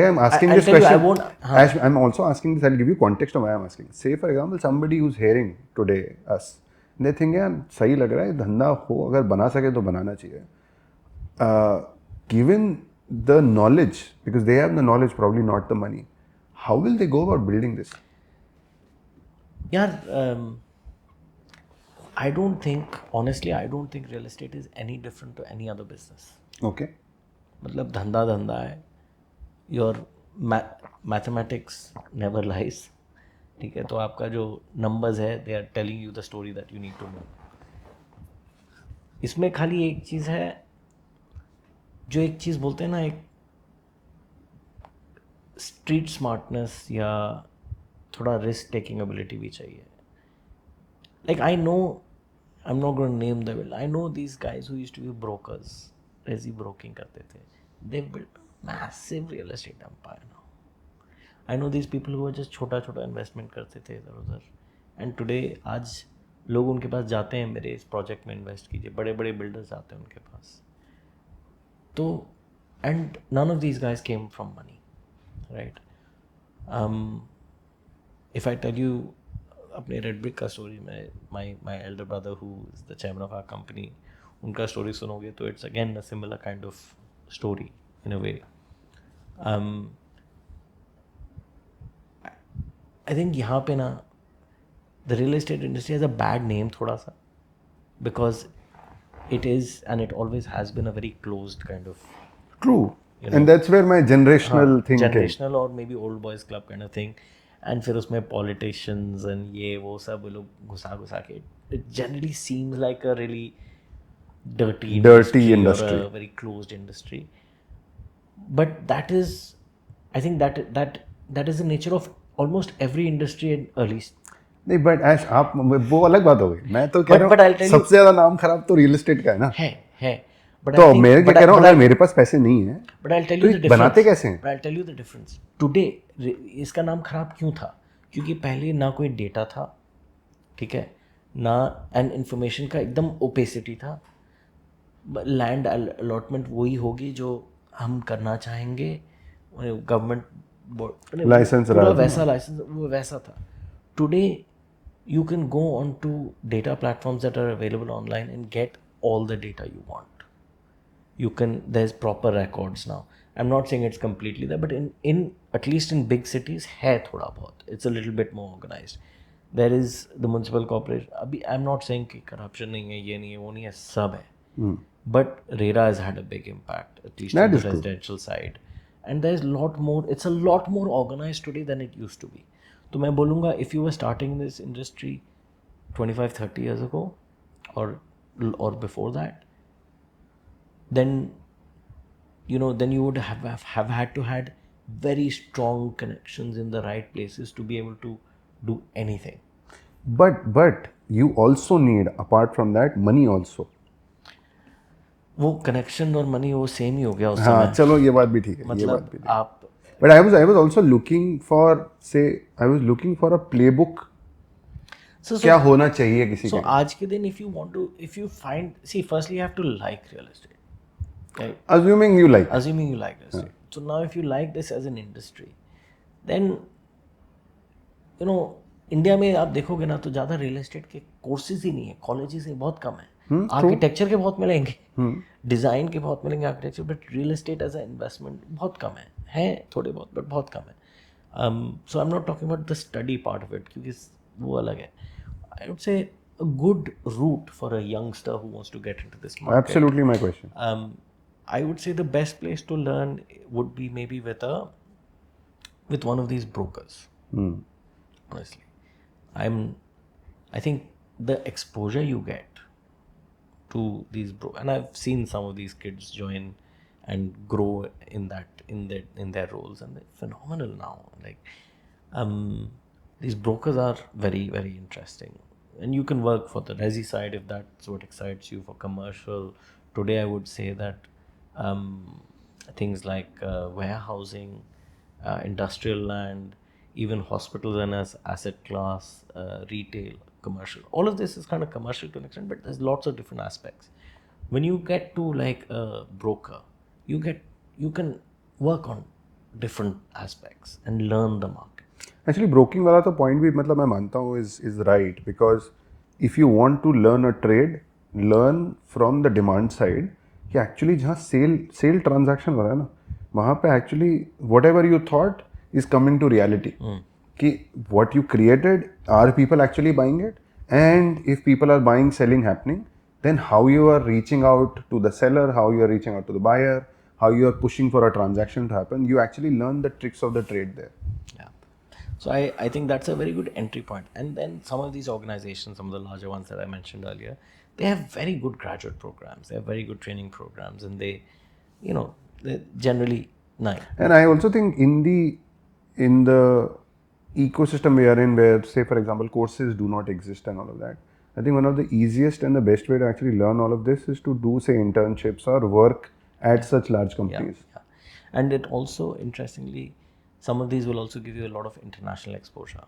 I'm asking
I'll
this
tell you,
question.
I won't.
Ash, I'm also asking this. I'll give you context of why I'm asking. Say, for example, somebody who's hearing today us, they think यार सही लग रहा है, धंधा हो अगर बना सके तो बनाना चाहिए. Given the knowledge, because they have the knowledge, probably not the money, how will they go about building this?
यार I don't think, honestly, I don't think real estate is any different to any other business.
Okay.
मतलब धंधा है. Your mathematics never lies. ठीक है, तो आपका जो numbers है, they are telling you the story that you need to know. इसमें खाली एक चीज़ है, जो एक चीज़ बोलते हैं ना, एक स्ट्रीट स्मार्टनेस या थोड़ा रिस्क टेकिंग एबिलिटी भी चाहिए. Like I know, I'm not going to name them. I know these guys who used to be brokers, resi broking करते थे. They've built a massive real estate empire now. I know these people who are just छोटा investment करते थे इधर उधर. And today आज लोग उनके पास जाते हैं, मेरे इस प्रोजेक्ट में इन्वेस्ट कीजिए. बड़े बड़े बिल्डर्स आते हैं उनके पास. तो and none of these guys came from money, right? If I tell you अपने रेडब्रिक का स्टोरी में, my elder brother who is the chairman of our company, उनका स्टोरी सुनोगे तो it's again a similar kind of story in a way. I think यहाँ पे ना the real estate industry has a bad name थोड़ा सा, because it is and it always has been a very closed kind of,
True.
You know,
And that's where my generational thing came.
generational or maybe old boys club kind of thing. And फिर उसमें politicians and ये वो सब लोग घुसा के, it generally seems like a really dirty industry or a very closed industry. But that is, I think that is the nature of almost every industry in early.
नहीं, but ऐश आप वो अलग बात हो गई. मैं तो कह
But
रहा
I'll
हूँ
tell
सबसे ज्यादा नाम खराब तो रियल एस्टेट का है ना.
है. But
तो
I think,
मैं क्या कह रहा हूँ, अगर मेरे पास पैसे नहीं है
But I'll tell
तो
you the difference.
बनाते कैसे हैं?
But I'll tell you the difference. Today इसका नाम खराब क्यों था? क्योंकि पहले ना कोई डेटा था, ठीक है, ना एंड इन्फॉर्मेशन का एकदम ओपेसिटी था. लैंड अलॉटमेंट वही होगी जो हम करना चाहेंगे, गवर्नमेंट
लाइसेंस
पूरा वैसा लाइसेंस वो वैसा था. today you can go onto data platforms that are available online and get all the data you want. You can, there's proper records now. I'm not saying it's completely there, but in at least in big cities है थोड़ा बहुत, it's a little bit more organized. There is the municipal corporation. अभी I'm not saying कि corruption नहीं है, ये नहीं है, वो नहीं है, सब है. But RERA has had a big impact, at least
That
on the
is true.
residential side. And there's a lot more, it's a lot more organized today than it used to be. तो मैं बोलूँगा, if you were starting in this industry 25-30 years ago or before that, then then you would have had to had very strong connections in the right places to be able to do anything.
But you also need, apart from that, money also.
वो connection और money वो same ही हो गया उस
हाँ
समय.
चलो ये बात भी ठीक है, ये
मतलब
बात भी ठीक है.
आप
But I was also looking for, say, I was looking for a playbook. क्या होना चाहिए किसी
so
के.
आज के दिन if you find, see, firstly you have to like real estate, right?
Assuming you like.
Assuming you like real estate. So now if you like this as an industry, then India में आप देखोगे ना तो ज़्यादा real estate के courses ही नहीं है, कॉलेजेस ही बहुत कम है. आर्किटेक्चर के बहुत मिलेंगे, डिज़ाइन के बहुत मिलेंगे architecture, but real estate as a investment बहुत कम है थोड़े बहुत, बट बहुत कम है. So I am not talking about the study part of it, क्योंकि वो अलग है. I would say a good route for a youngster who wants to get into this market.
Absolutely my question.
I would say the best place to learn would be maybe with one of these brokers. Honestly, I think the exposure you get to these and I've seen some of these kids join and grow in their roles, and they're phenomenal now. Like, these brokers are very, very interesting. And you can work for the resi side if that's what excites you. For commercial, today I would say that things like warehousing, industrial land, even hospitals and as asset class, retail, commercial, all of this is kind of commercial to an extent, but there's lots of different aspects. When you get to like a broker, you can work on different aspects and learn the market.
Actually broking वाला तो point भी मतलब मैं मानता हूँ is right, because if you want to learn a trade, learn from the demand side कि actually जहाँ sale transaction हो रहा है ना, वहाँ पे actually whatever you thought is coming to reality. कि what you created, are people actually buying it? And if people are buying, selling happening, then how you are reaching out to the seller, how you are reaching out to the buyer, how you are pushing for a transaction to happen, you actually learn the tricks of the trade there.
Yeah. So I think that's a very good entry point. And then some of these organizations, some of the larger ones that I mentioned earlier, they have very good graduate programs. They have very good training programs, and they're generally nice.
And I also think in the ecosystem we are in, where say for example courses do not exist and all of that, I think one of the easiest and the best way to actually learn all of this is to do say internships or work at such large companies.
Yeah. And it also, interestingly, some of these will also give you a lot of international exposure.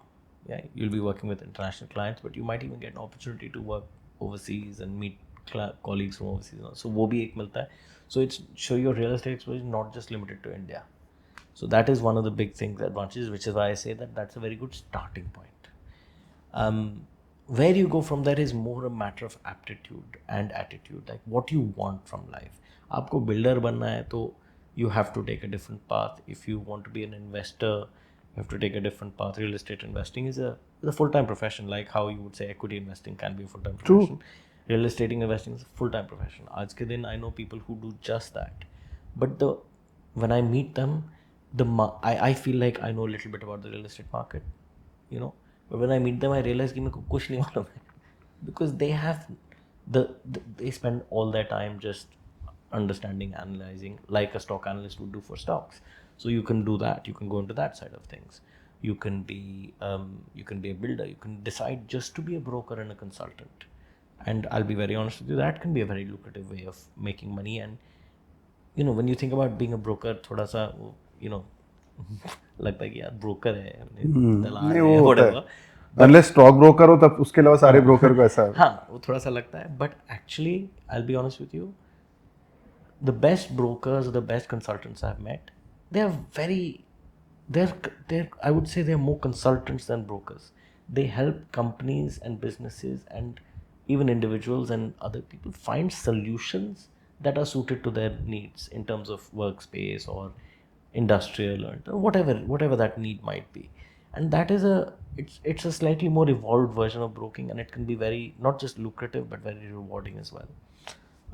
Yeah, you'll be working with international clients, but you might even get an opportunity to work overseas and meet colleagues from overseas. So वो भी एक मिलता है. So it's show your real estate exposure is not just limited to India. So that is one of the big things, advantages, which is why I say that that's a very good starting point. Where you go from there is more a matter of aptitude and attitude, like what you want from life. आपको builder बनना है तो you have to take a different path. If you want to be an investor, you have to take a different path. Real estate investing is a full-time profession, like how you would say equity investing can be a full-time profession. Real estate investing is a full-time profession. आज के दिन I know people who do just that. But when I meet them, I feel like I know a little bit about the real estate market, But when I meet them, I realize कि मेरे को कुछ नहीं मालूम है, because they have they spend all their time just understanding, analyzing, like a stock analyst would do for stocks. So you can do that. You can go into that side of things. You can be a builder. You can decide just to be a broker and a consultant. And I'll be very honest with you, that can be a very lucrative way of making money. And when you think about being a broker, थोड़ा सा लगता है कि यार broker है, दलाल है, whatever.
Unless stock broker हो तब उसके अलावा सारे broker को ऐसा.
हाँ, वो थोड़ा सा लगता है. But actually, I'll be honest with you, the best brokers or the best consultants I've met, they're I would say they're more consultants than brokers. they help companies and businesses and even individuals and other people find solutions that are suited to their needs in terms of workspace or industrial or whatever that need might be. And that is it's a slightly more evolved version of broking, and it can be very not just lucrative but very rewarding as well.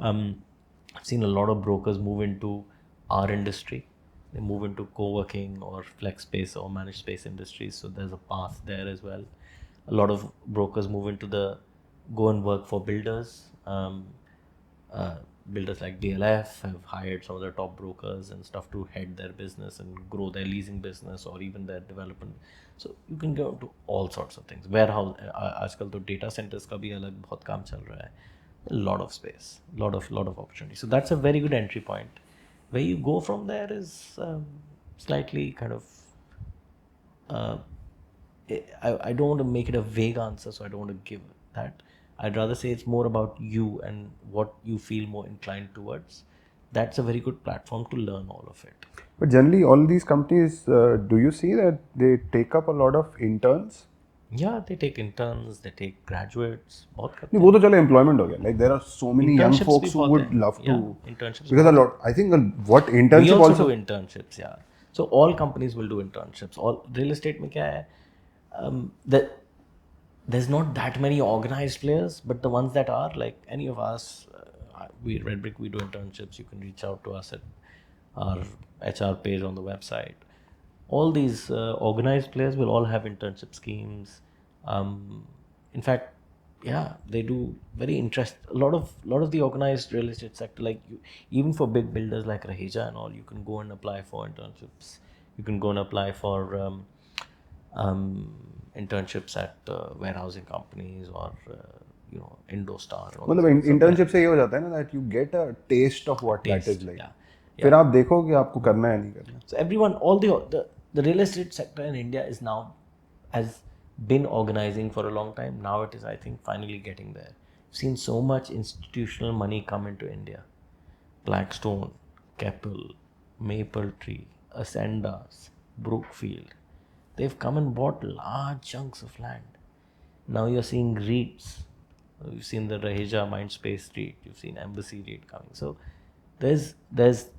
I've seen a lot of brokers move into our industry. They move into co-working or flex space or managed space industries. So there's a path there as well. A lot of brokers move into the go and work for builders. Builders like DLF have hired some of their top brokers and stuff to head their business and grow their leasing business or even their development. So you can go into all sorts of things. Warehouse, आजकल तो data centers का भी अलग बहुत काम चल रहा है. A lot of space, lot of opportunity. So that's a very good entry point. Where you go from there is slightly kind of. I don't want to make it a vague answer, so I don't want to give that. I'd rather say it's more about you and what you feel more inclined towards. That's a very good platform to learn all of it.
But generally, all these companies, do you see that they take up a lot of interns?
Yeah, they take interns, they take graduates. बहुत करते
नहीं, वो तो चलो employment हो गया. Like there are so many young
Internships
folks
भी
who
बहुत
would
हैं.
love to.
Yeah, internships
Because a
बहुत
lot, I think what
we
internship
also
also.
do internships, yeah. So all companies will do internships. All real estate में क्या है? That there's not that many organized players, but the ones that are, like any of us, we Redbrick, we do internships. You can reach out to us at our HR page on the website. All these organized players will all have internship schemes. In fact, yeah, they do very a lot of the organized real estate sector, like even for big builders like Raheja and all, you can go and apply for internships. You can go and apply for internships at warehousing companies or IndoStar.
मतलब internship से ये हो जाता है ना that you get a taste of what that is like. फिर आप देखो कि आपको करना है नहीं करना.
So everyone, all the real estate sector in India is now has been organizing for a long time. Now it is, I think, finally getting there. We've seen so much institutional money come into India. Blackstone, Keppel, Mapletree, Ascendas, Brookfield. They've come and bought large chunks of land. Now you're seeing REITs. You've seen the Raheja Mindspace REIT. You've seen Embassy REIT coming. So there's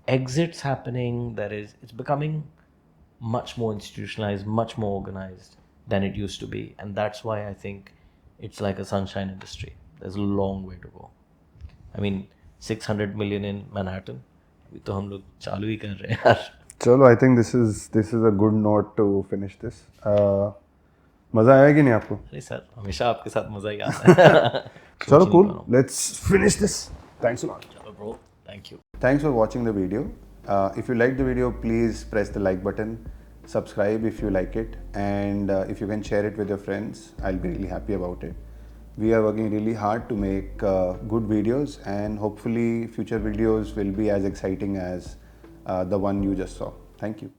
exits happening. It's becoming much more institutionalized, much more organized than it used to be, and that's why I think it's like a sunshine industry. There's a long way to go. I mean, 600 million in Manhattan. अभी तो हम लोग चालू ही कर रहे हैं यार.
चलो, I think this is a good note to finish this. मजा आया कि नहीं आपको?
अरे सर, हमेशा आपके साथ मजा ही आता है.
चलो, cool. Let's finish this. Thanks a lot.
चलो bro, thank you.
Thanks for watching the video. If you like the video, please press the like button. Subscribe if you like it, and if you can share it with your friends, I'll be really happy about it. We are working really hard to make good videos, and hopefully future videos will be as exciting as the one you just saw. Thank you.